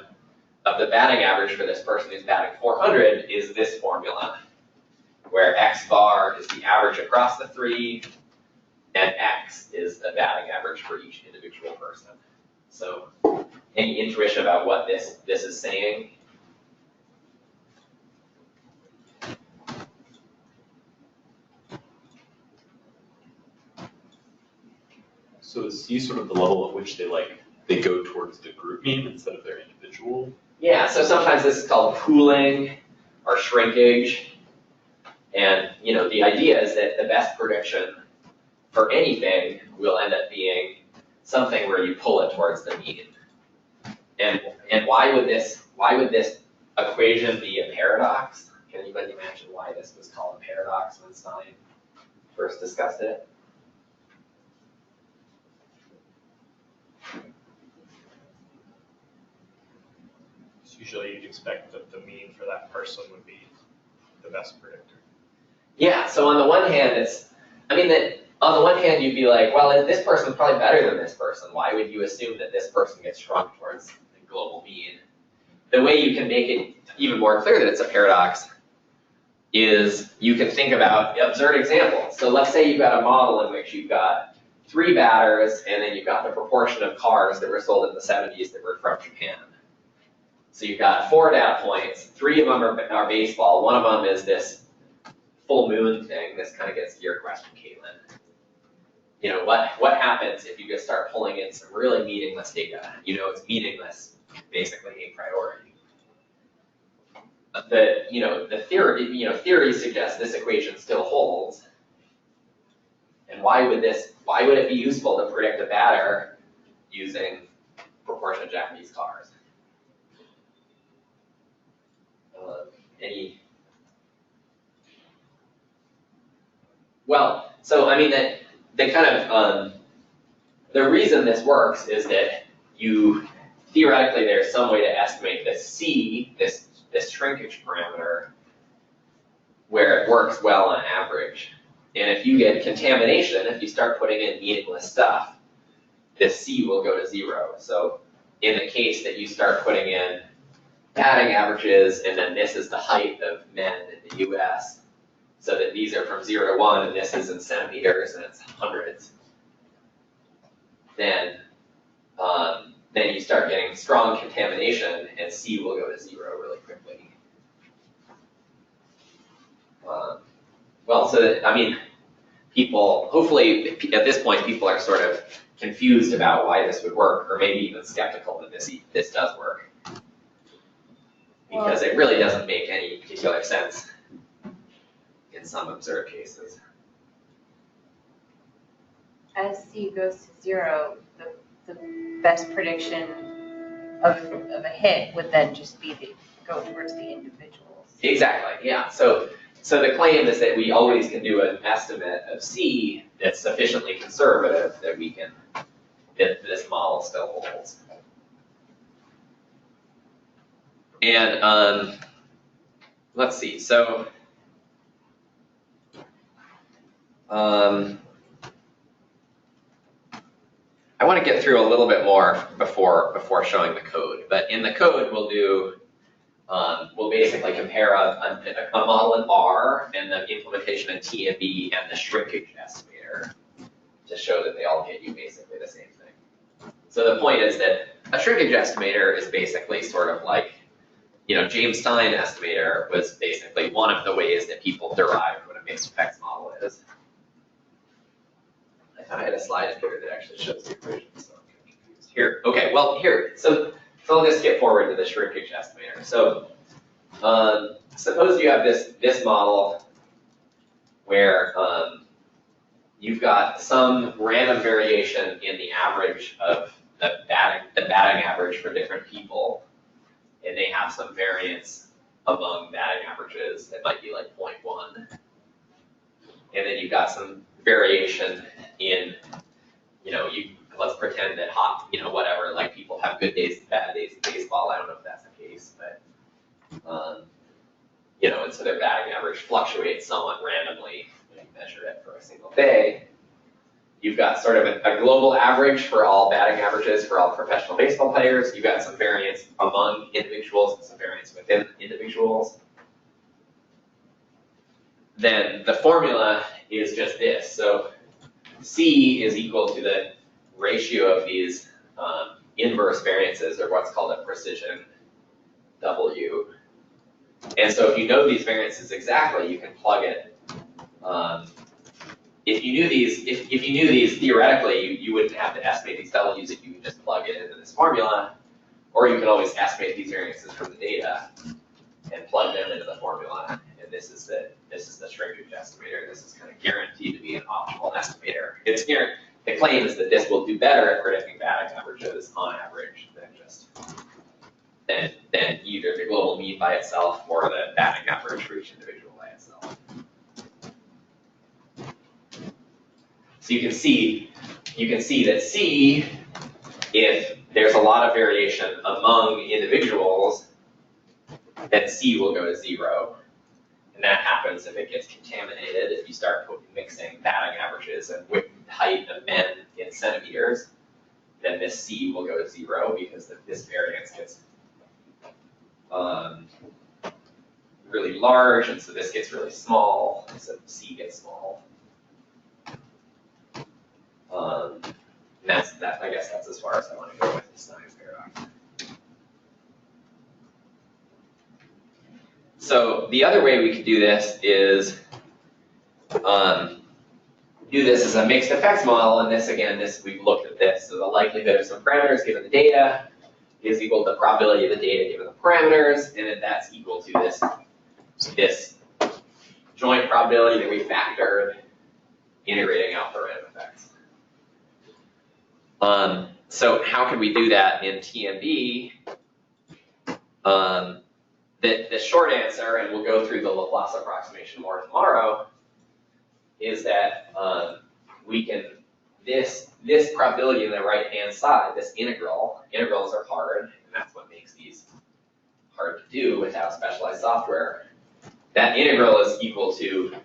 of the batting average for this person who's batting 400 is this formula, where X bar is the average across the 3, and X is the batting average for each individual person. So, any intuition about what this is saying? So is C sort of the level at which they go towards the group mean instead of their individual? Yeah, so sometimes this is called pooling or shrinkage. And, the idea is that the best prediction for anything will end up being something where you pull it towards the mean. And why would this equation be a paradox? Can anybody imagine why this was called a paradox when Stein first discussed it? Usually you'd expect that the mean for that person would be the best predictor. Yeah, so on the one hand, on the one hand you'd be like, well, this person's probably better than this person. Why would you assume that this person gets shrunk towards the global mean? The way you can make it even more clear that it's a paradox is you can think about absurd examples. So let's say you've got a model in which you've got 3 batters, and then you've got the proportion of cars that were sold in the 70s that were from Japan. So you've got 4 data points, 3 of them are baseball, one of them is this full moon thing. This kind of gets to your question, Caitlin. What happens if you just start pulling in some really meaningless data? It's meaningless, basically, a priority. The theory suggests this equation still holds. And why would it be useful to predict a batter using proportion of Japanese cars? Well, so the kind of the reason this works is that theoretically there's some way to estimate the C, this shrinkage parameter, where it works well on average. And if you get contamination, if you start putting in meaningless stuff, this C will go to 0. So in the case that you start putting in batting averages, and then this is the height of men in the US, so that these are from 0 to 1, and this is in centimeters, and it's hundreds, then you start getting strong contamination, and C will go to 0 really quickly. People, hopefully at this point, people are sort of confused about why this would work, or maybe even skeptical that this does work. Because it really doesn't make any particular sense in some absurd cases. As C goes to 0, the best prediction of a hit would then just be go towards the individuals. Exactly, yeah. So the claim is that we always can do an estimate of C that's sufficiently conservative that that this model still holds. And let's see, so I want to get through a little bit more before showing the code. But in the code, we'll basically compare a model in R and the implementation in T and B and the shrinkage estimator to show that they all get you basically the same thing. So the point is that a shrinkage estimator is basically sort of like, James Stein estimator was basically one of the ways that people derived what a mixed effects model is. I thought I had a slide here that actually shows the equation, so I'm confused. Here, okay, well, here, so I'll just skip forward to the shrinkage estimator. So suppose you have this model where you've got some random variation in the average of the batting average for different people. And they have some variance among batting averages that might be like 0.1. And then you've got some variation in, let's pretend that whatever, like people have good days and bad days in baseball. I don't know if that's the case, but, and so their batting average fluctuates somewhat randomly when you measure it for a single day. You've got sort of a global average for all batting averages for all professional baseball players. You've got some variance among individuals and some variance within individuals. Then the formula is just this. So C is equal to the ratio of these inverse variances, or what's called a precision W. And so if you know these variances exactly, you can plug it. If you knew these theoretically, you wouldn't have to estimate these W's if you could just plug it into this formula, or you can always estimate these variances from the data and plug them into the formula. And this is the shrinkage estimator. This is kind of guaranteed to be an optimal estimator. The claim is that this will do better at predicting batting averages on average than either the global mean by itself or the batting average for each individual by itself. So you can see that C, if there's a lot of variation among individuals, then C will go to 0. And that happens if it gets contaminated. If you start mixing batting averages and width and height of men in centimeters, then this C will go to 0 because this variance gets really large, and so this gets really small, and so C gets small. I guess that's as far as I want to go with the Stein's paradox. So the other way we could do this is do this as a mixed effects model, and we've looked at this. So the likelihood of some parameters given the data is equal to the probability of the data given the parameters, and then that's equal to this joint probability that we factored integrating out the random effects. So how can we do that in TMB? The short answer, and we'll go through the Laplace approximation more tomorrow, is that we can, this probability on the right-hand side, this integrals are hard, and that's what makes these hard to do without specialized software. That integral is equal to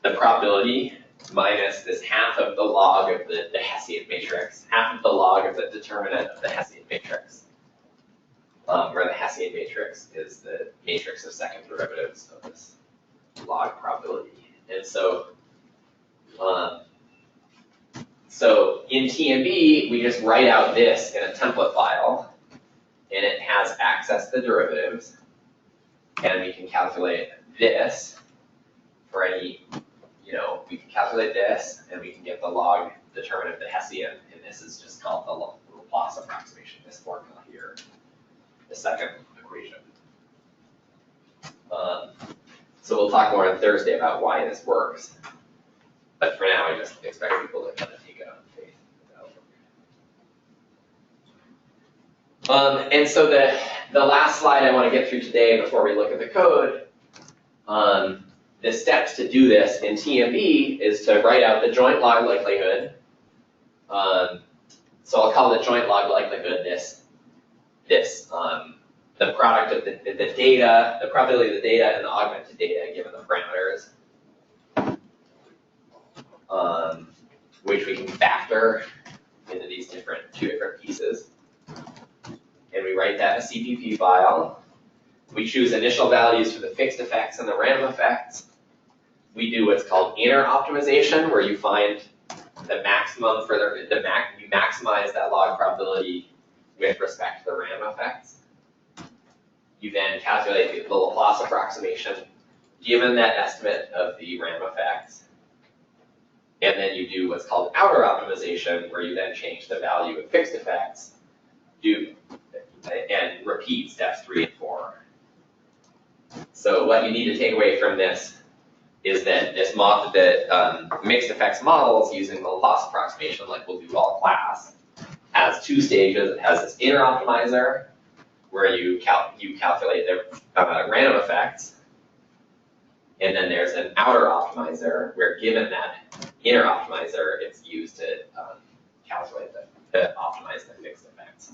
the probability minus this half of the log of the Hessian matrix, half of the log of the determinant of the Hessian matrix, where the Hessian matrix is the matrix of second derivatives of this log probability. And so in TMB, we just write out this in a template file, and it has access to the derivatives, and we can calculate this for any, we can calculate this, and we can get the log determinant of the Hessian, and this is just called the Laplace approximation, this formula here, the second equation. So we'll talk more on Thursday about why this works. But for now, I just expect people to kind of take it on faith. And so the last slide I want to get through today before we look at the code, the steps to do this in TMB is to write out the joint log likelihood. So I'll call the joint log likelihood the product of the data, the probability of the data and the augmented data given the parameters, which we can factor into these two different pieces. And we write that in a CPP file. We choose initial values for the fixed effects and the random effects. We do what's called inner optimization, where you find the maximum for you maximize that log probability with respect to the random effects. You then calculate the Laplace approximation given that estimate of the random effects. And then you do what's called outer optimization, where you then change the value of fixed effects, and repeat steps 3 and 4. So what you need to take away from this is that this mixed effects models using the loss approximation, like we'll do all class, has two stages. It has this inner optimizer, where you calculate the random effects, and then there's an outer optimizer, where given that inner optimizer, it's used to calculate to optimize the mixed effects.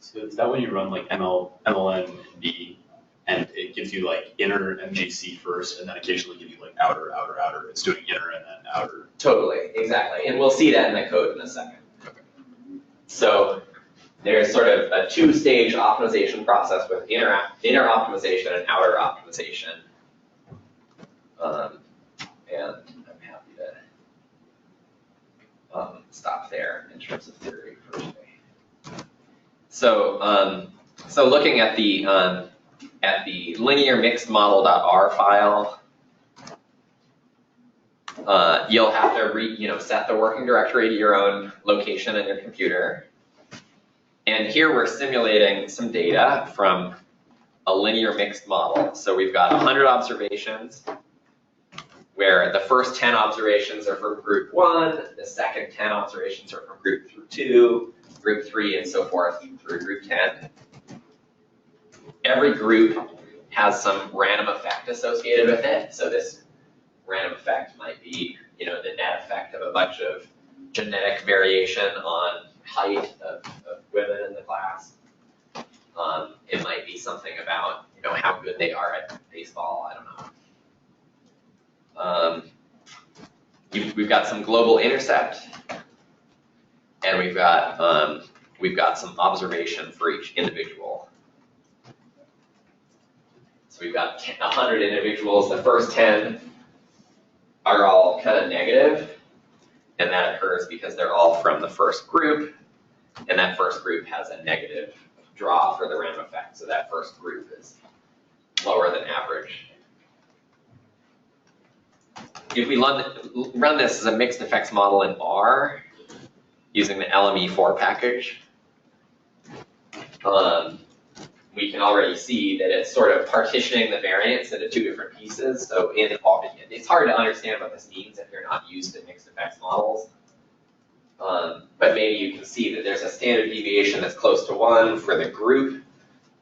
So is that when you run like MLN and B, and it gives you like inner MGC first, and then occasionally give you like outer. It's doing inner and then outer. Totally, exactly, and we'll see that in the code in a second. So there's sort of a two-stage optimization process with inner optimization and outer optimization. And I'm happy to stop there in terms of theory for today. So, so looking at the linear mixed model.r file, you'll have to set the working directory to your own location in your computer. And here we're simulating some data from a linear mixed model. So we've got 100 observations, where the first 10 observations are from group 1, the second 10 observations are from group 2, group 3, and so forth through group 10. Every group has some random effect associated with it. So this random effect might be, the net effect of a bunch of genetic variation on height of women in the class. It might be something about, how good they are at baseball, I don't know. We've got some global intercept, and we've got some observation for each individual. So we've got 100 individuals. The first 10 are all kind of negative, and that occurs because they're all from the first group, and that first group has a negative draw for the random effect. So that first group is lower than average. If we run this as a mixed effects model in R, using the LME4 package, we can already see that it's sort of partitioning the variance into two different pieces. So it's hard to understand what this means if you're not used to mixed effects models. But maybe you can see that there's a standard deviation that's close to 1 for the group,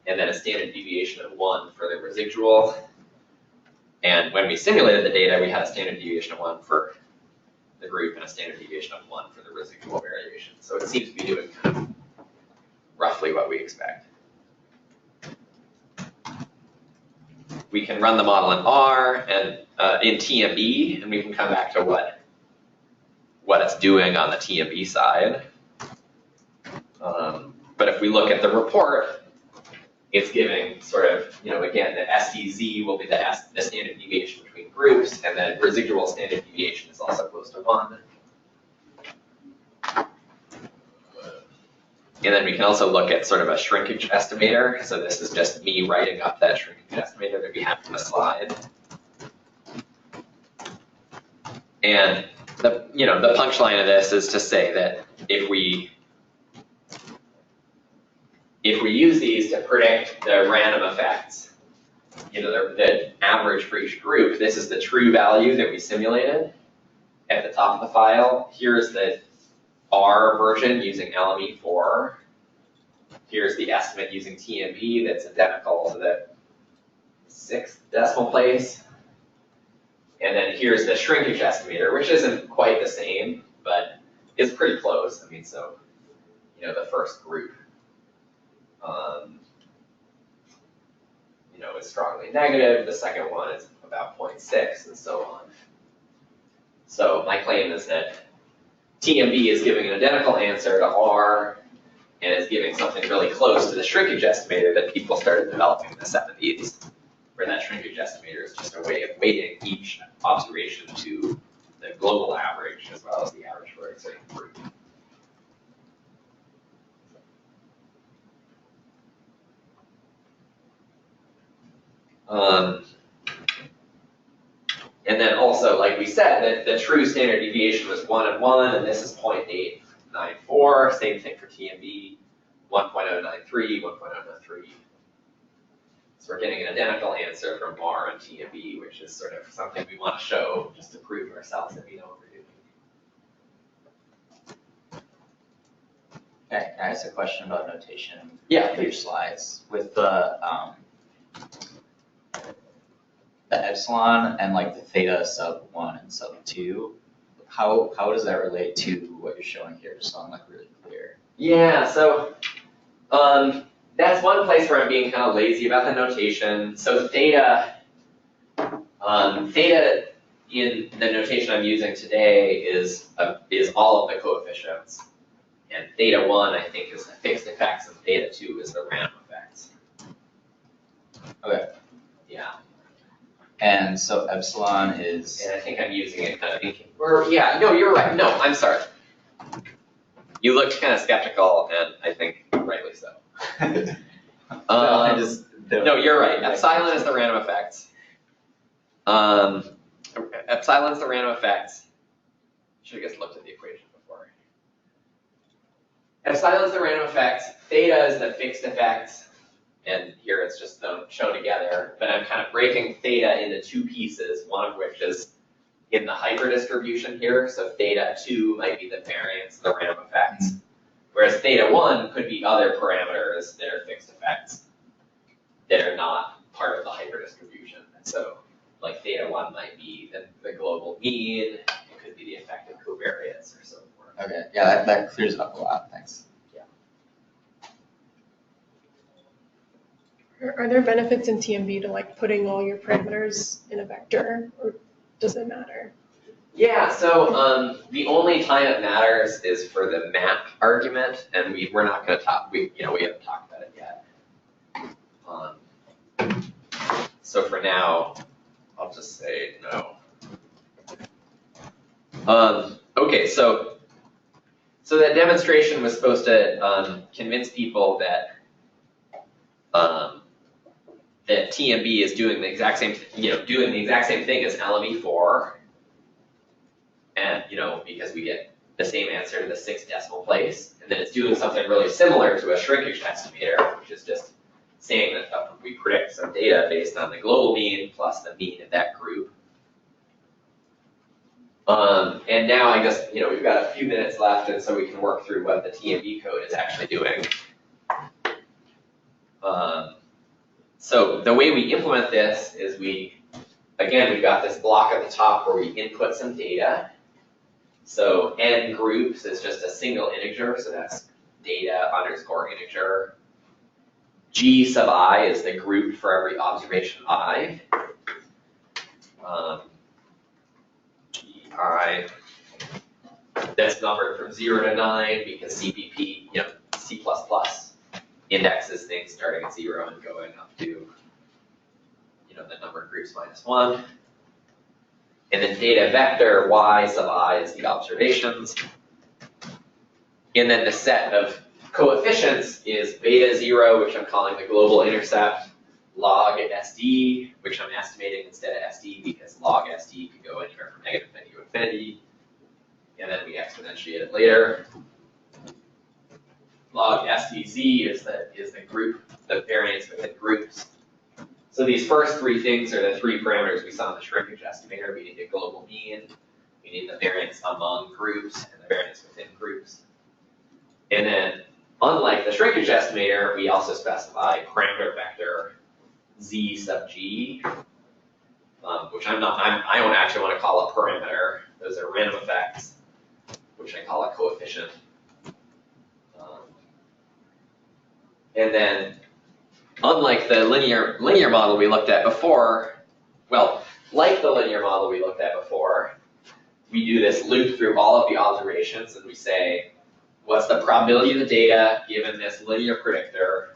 and then a standard deviation of 1 for the residual. And when we simulated the data, we had a standard deviation of 1 for the group and a standard deviation of 1 for the residual variation. So it seems to be doing kind of roughly what we expect. We can run the model in R and in TMB, and we can come back to what it's doing on the TMB side. But if we look at the report, it's giving sort of, again, the SDZ will be the standard deviation between groups, and then residual standard deviation is also close to 1. And then we can also look at sort of a shrinkage estimator. So this is just me writing up that shrinkage estimator that we have in the slide. And the punchline of this is to say that if we use these to predict the random effects, the average for each group, this is the true value that we simulated at the top of the file. Here's the R version using LME4. Here's the estimate using TMB that's identical to the 6th decimal place. And then here's the shrinkage estimator, which isn't quite the same, but is pretty close. I mean, so, the first group, is strongly negative. The second one is about 0.6 and so on. So my claim is that TMB is giving an identical answer to R and is giving something really close to the shrinkage estimator that people started developing in the 70s, where that shrinkage estimator is just a way of weighting each observation to the global average as well as the average for a certain group. And then also, like we said, that the true standard deviation was 1 and 1, and this is 0.894. Same thing for TMB, 1.093, 1.093. It's we're getting an identical answer from R and T and B, which is sort of something we want to show just to prove to ourselves that we know what we're doing. Okay, can I ask a question about notation? Yeah, For your slides, with the epsilon and like the theta sub 1 and sub 2, how does that relate to what you're showing here, just so I'm like really clear? Yeah, so that's one place where I'm being kind of lazy about the notation. So theta in the notation I'm using today is all of the coefficients. And theta 1, I think, is the fixed effects, and theta 2 is the random effects. Okay. Yeah, And so epsilon is, and I think I'm using it kind of no, you're right. No, I'm sorry. You looked kind of skeptical, and I think rightly so. I just don't. No, you're right. Epsilon is the random effects. Epsilon's the random effects. Should have just looked at the equation before. Epsilon's the random effects. Theta is the fixed effects. And here it's just shown together. But I'm kind of breaking theta into two pieces, one of which is in the hyperdistribution here. So theta 2 might be the variance of the random effects. Whereas theta 1 could be other parameters that are fixed effects that are not part of the hyperdistribution. And so like theta 1 might be the global mean, it could be the effective covariance or so forth. Okay, yeah, that clears it up a lot, thanks. Are there benefits in TMB to like putting all your parameters in a vector, or does it matter? Yeah, so the only time it matters is for the map argument, and we're not going to talk. We haven't talked about it yet. So for now, I'll just say no. Okay, so that demonstration was supposed to convince people that that TMB is doing the exact same, doing the exact same thing as LME4. And, because we get the same answer to the 6th decimal place, and then it's doing something really similar to a shrinkage estimator, which is just saying that we predict some data based on the global mean plus the mean of that group. And now I guess, we've got a few minutes left, and so we can work through what the TMB code is actually doing. So the way we implement this is we've got this block at the top where we input some data. So n groups is just a single integer, so that's data underscore integer. G sub I is the group for every observation I. GI, that's numbered from 0 to 9 because CPP, C++ indexes things starting at 0 and going up to, the number of groups minus 1. And then data vector Y sub I is the observations. And then the set of coefficients is beta 0, which I'm calling the global intercept, log SD, which I'm estimating instead of SD because log SD could go anywhere from negative infinity to infinity. And then we exponentiate it later. Log SDZ is the group, the variance within groups. So these first three things are the three parameters we saw in the shrinkage estimator. We need the global mean, we need the variance among groups, and the variance within groups. And then, unlike the shrinkage estimator, we also specify parameter vector Z sub G, which I don't actually want to call a parameter. Those are random effects, which I call a coefficient. And then, unlike the linear model we looked at before, like the linear model we looked at before, we do this loop through all of the observations and we say, what's the probability of the data given this linear predictor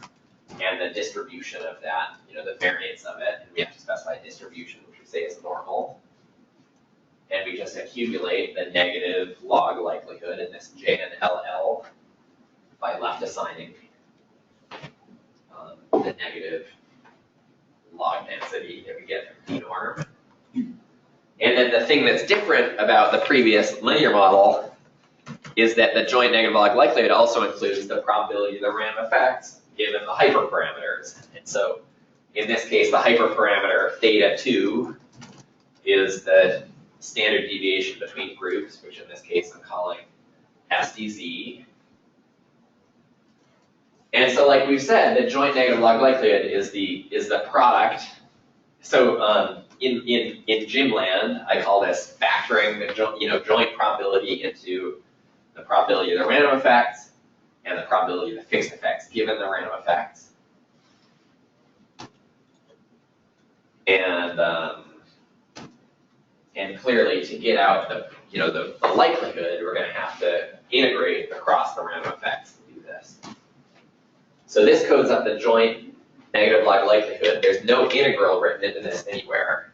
and the distribution of that, the variance of it, and we have to specify distribution, which we say is normal. And we just accumulate the negative log likelihood in this J and LL by left assigning the negative log density that we get from p-norm. And then the thing that's different about the previous linear model is that the joint negative log likelihood also includes the probability of the random effects given the hyperparameters. And so in this case, the hyperparameter theta 2 is the standard deviation between groups, which in this case I'm calling SDZ. And so like we've said, the joint negative log likelihood is the product. So in Gymland, I call this factoring the joint probability into the probability of the random effects and the probability of the fixed effects given the random effects. And clearly to get out the likelihood, we're going to have to integrate across the random effects to do this. So this codes up the joint negative log likelihood. There's no integral written into this anywhere.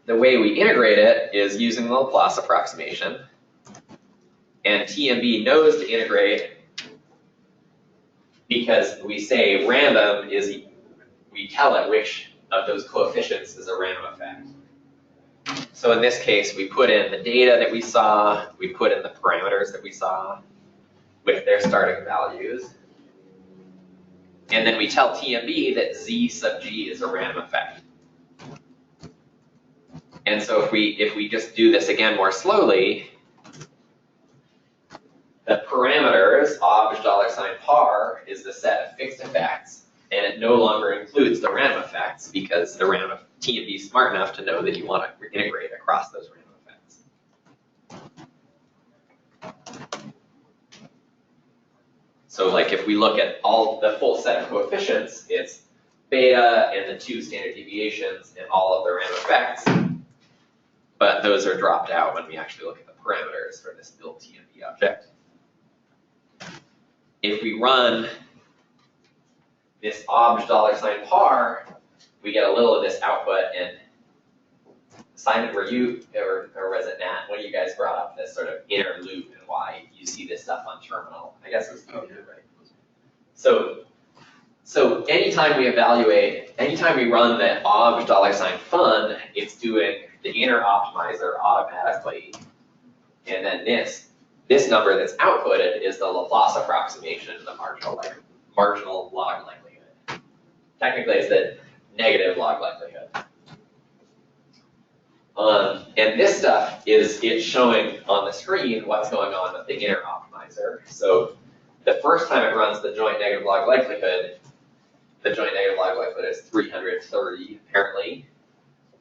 The way we integrate it is using the Laplace approximation. And TMB knows to integrate because we say random is, we tell it which of those coefficients is a random effect. So in this case, we put in the data that we saw, we put in the parameters that we saw with their starting values. And then we tell TMB that Z sub G is a random effect. And so if we just do this again more slowly, the parameters, obj $par, is the set of fixed effects, and it no longer includes the random effects because the random TMB is smart enough to know that you want to integrate across those random effects. So like if we look at all the full set of coefficients, it's beta and the 2 standard deviations and all of the random effects, but those are dropped out when we actually look at the parameters for this build TMB object. If we run this obj $par, we get a little of this output, and Simon, were you, or was it Nat, one of you guys brought up this sort of inner loop and why you see this stuff on terminal? I guess it was you, right? So anytime we evaluate, anytime we run the obj $fun, it's doing the inner optimizer automatically, and then this number that's outputted is the Laplace approximation, the marginal log likelihood. Technically, it's the negative log likelihood. And this stuff it's showing on the screen what's going on with the inner optimizer. So the first time it runs the joint negative log likelihood, the joint negative log likelihood is 330 apparently,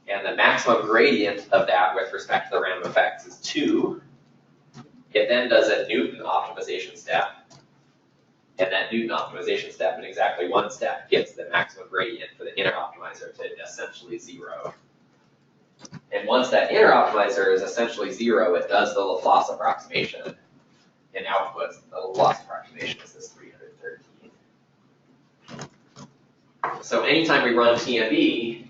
and the maximum gradient of that with respect to the random effects is 2. It then does a Newton optimization step, and that Newton optimization step in exactly one step gets the maximum gradient for the inner optimizer to essentially 0. And once that inner optimizer is essentially 0, it does the Laplace approximation and outputs the Laplace approximation is this 313. So anytime we run TMB,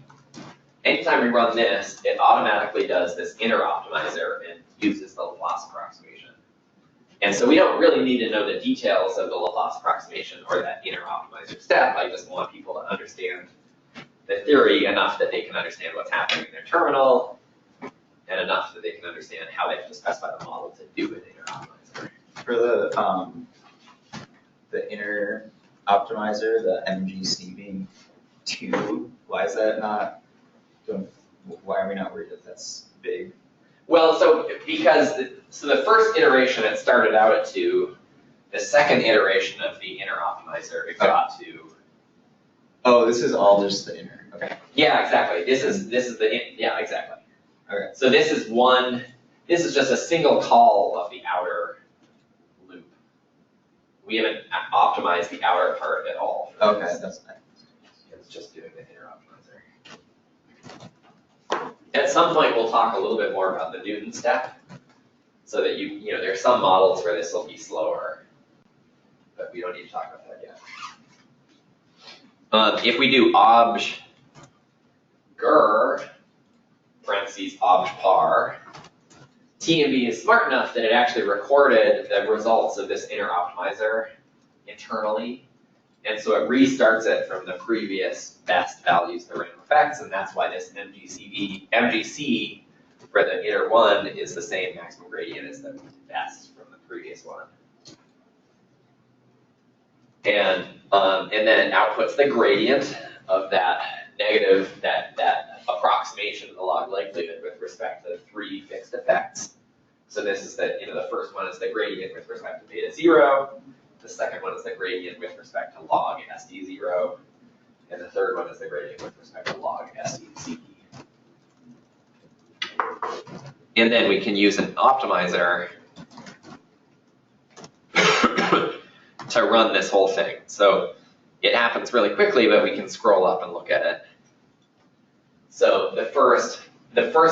anytime we run this, it automatically does this inner optimizer and uses the Laplace approximation. And so we don't really need to know the details of the Laplace approximation or that inner optimizer step. I just want people to understand the theory enough that they can understand what's happening in their terminal, and enough that they can understand how they have to specify the model to do an inner optimizer. For the inner optimizer, the MGC being 2, why is that not? Why are we not worried that that's big? Well, so the first iteration it started out at 2. The second iteration of the inner optimizer it got to. Oh, this is all just the inner. Okay. Yeah, exactly. This is yeah, exactly. Okay. So this is just a single call of the outer loop. We haven't optimized the outer part at all. Okay, that's nice. It's just doing the inner optimizer. At some point, we'll talk a little bit more about the Newton step, so that there are some models where this will be slower, but we don't need to talk about that yet. If we do obj ger, parentheses obj par, TMB is smart enough that it actually recorded the results of this inner optimizer internally, and so it restarts it from the previous best values of the random effects, and that's why this MGC for the inner one is the same maximum gradient as the best from the previous one. And and then it outputs the gradient of that negative, that approximation of the log likelihood with respect to the three fixed effects. So this is the, the first one is the gradient with respect to beta 0. The second one is the gradient with respect to log SD0. And the third one is the gradient with respect to log SDCE. And then we can use an optimizer to run this whole thing. So it happens really quickly, but we can scroll up and look at it. So the first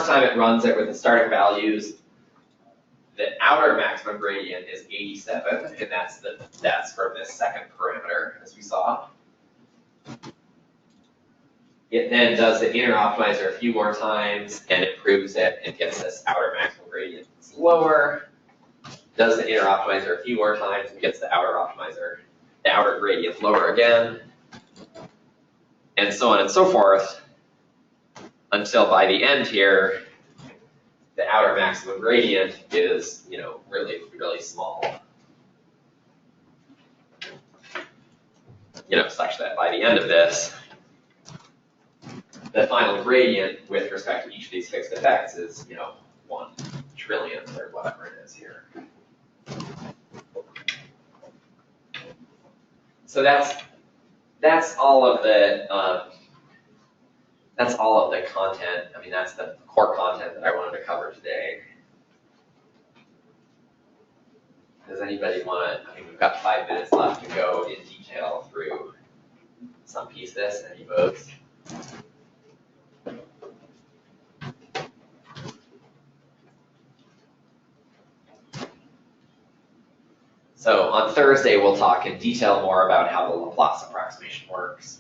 time it runs it with the starting values, the outer maximum gradient is 87, and that's from this second parameter, as we saw. It then does the inner optimizer a few more times and improves it and gets this outer maximum gradient that's lower. Does the inner optimizer a few more times and gets the outer gradient lower again. And so on and so forth, until by the end here, the outer maximum gradient is, really, really small. Such that by the end of this, the final gradient with respect to each of these fixed effects is, 1 trillionth or whatever it is here. So that's all of the content. I mean, that's the core content that I wanted to cover today. Does anybody want to? I mean, we've got 5 minutes left to go in detail through some piece of this. Any votes? So on Thursday, we'll talk in detail more about how the Laplace approximation works.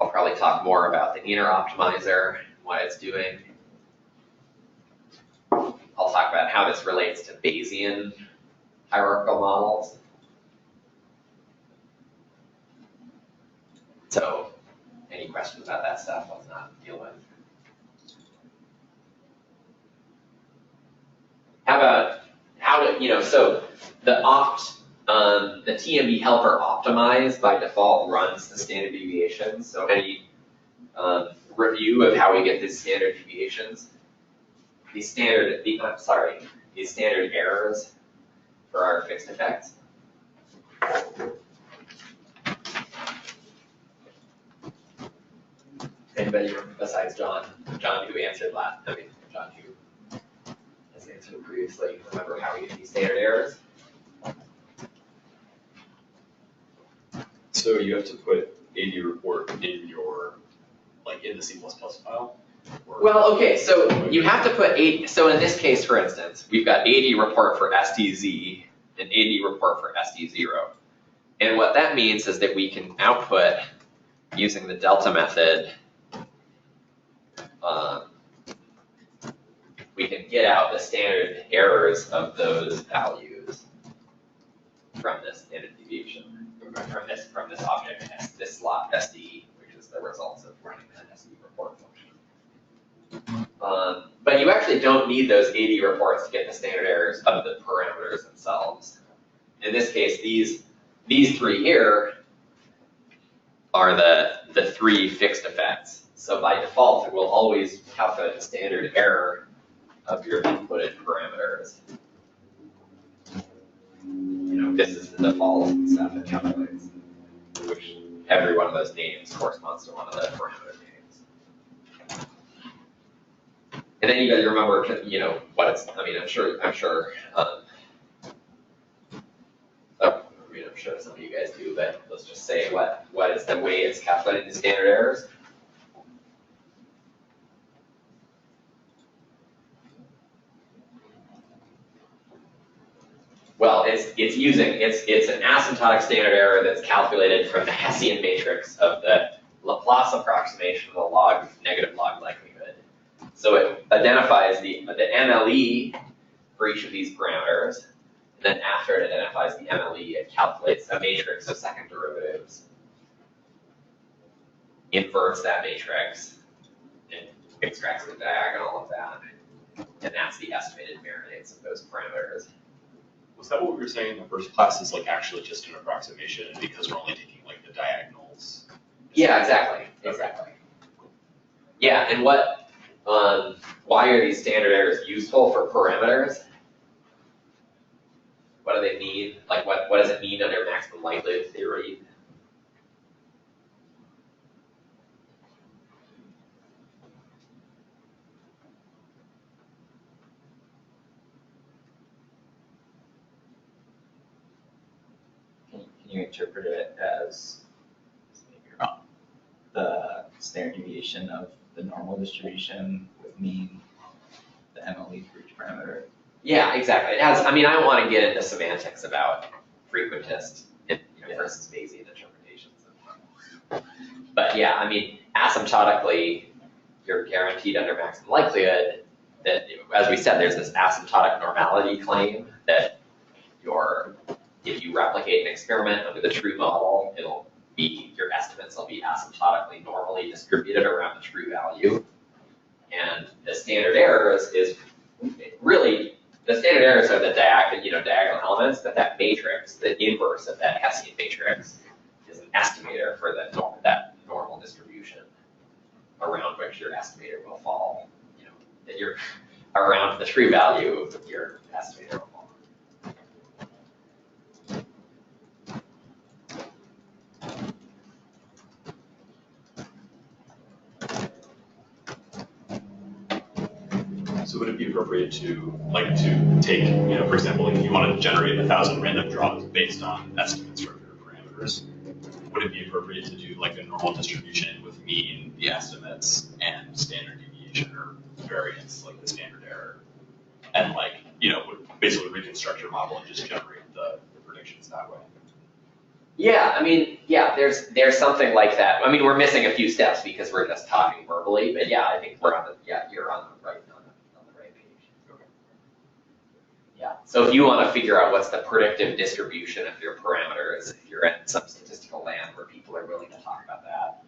I'll probably talk more about the inner optimizer and what it's doing. I'll talk about how this relates to Bayesian hierarchical models. So any questions about that stuff, let's not deal with. How about so the TMB helper optimize by default runs the standard deviations. So any review of how we get these standard deviations, these standard errors for our fixed effects. Anybody besides John who answered last? I mean, John who has answered previously. Remember how we get these standard errors? So you have to put AD report in your, in the C++ file? Or- Well, okay, so you have to put so in this case, for instance, we've got AD report for SDZ and AD report for SD0. And what that means is that we can output using the delta method, we can get out the standard errors of those values from this standard deviation, from this object, this slot SD, which is the results of running that SD report function. But you actually don't need those AD reports to get the standard errors of the parameters themselves. In this case, these three here are the 3 fixed effects. So by default, it will always calculate the standard error of your inputted parameters. This is the default stuff it calculates, which every one of those names corresponds to one of the parameter names. And then you got to remember, what it's. I mean, I'm sure. I'm sure some of you guys do, but let's just say what is the way it's calculating the standard errors. Well, it's an asymptotic standard error that's calculated from the Hessian matrix of the Laplace approximation of the negative log likelihood. So it identifies the MLE for each of these parameters, and then after it identifies the MLE, it calculates a matrix of second derivatives, inverts that matrix, and extracts the diagonal of that, and that's the estimated variance of those parameters. Was that what we were saying in the first class is actually just an approximation because we're only taking the diagonal Yeah, exactly. Yeah, and why are these standard errors useful for parameters? What do they mean? Like, what does it mean under maximum likelihood theory? Can you interpret it as, maybe you're wrong, the standard deviation of the normal distribution with mean, the MLE for each parameter? Yeah, exactly. It has, I mean, I don't want to get into semantics about frequentist versus Bayesian interpretations. But yeah, I mean, asymptotically, you're guaranteed under maximum likelihood that, as we said, there's this asymptotic normality claim that if you replicate an experiment under the true model, your estimates will be asymptotically normally distributed around the true value. And the standard errors is really, the standard errors are the diagonal elements, but that matrix, the inverse of that Hessian matrix, is an estimator for that normal distribution around which your estimator will fall. That you're around the true value of your estimator will fall. So would it be appropriate to take, for example, if you want to generate 1,000 random draws based on estimates from your parameters, would it be appropriate to do like a normal distribution with mean, the estimates, and standard deviation or variance, like the standard error, and would basically reconstruct your model and just generate the predictions that way? Yeah, I mean, yeah, there's something like that. I mean, we're missing a few steps because we're just talking verbally, but yeah, I think you're on the right page. Okay. Yeah, so if you want to figure out what's the predictive distribution of your parameters, if you're in some statistical land where people are willing to talk about that,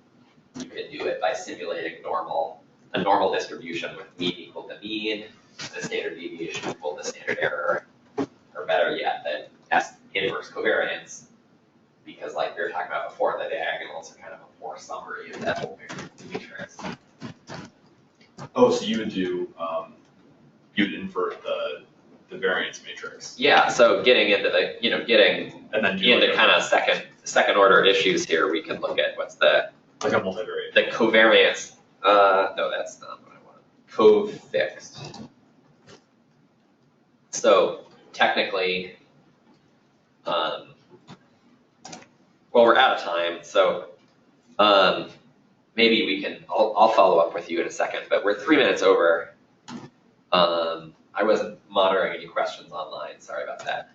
you can do it by simulating a normal distribution with mean equal to mean, the standard deviation equal to standard error, or better yet, the inverse covariance, because like we were talking about before, the diagonals are kind of a poor summary of that whole matrix. Oh, so you would do, you'd invert the variance matrix. Yeah, so getting into the, And then do into kind of second order issues here, we can look at what's the like a multivariate. the covariance. No, that's not what I want. Co-fixed. So technically, well, we're out of time, so maybe we can, I'll follow up with you in a second, but we're 3 minutes over. I wasn't monitoring any questions online, sorry about that.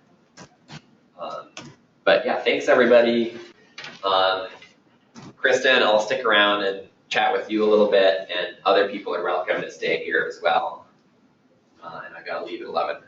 But yeah, thanks everybody. Kristen, I'll stick around and chat with you a little bit, and other people are welcome to stay here as well. And I gotta leave at 11.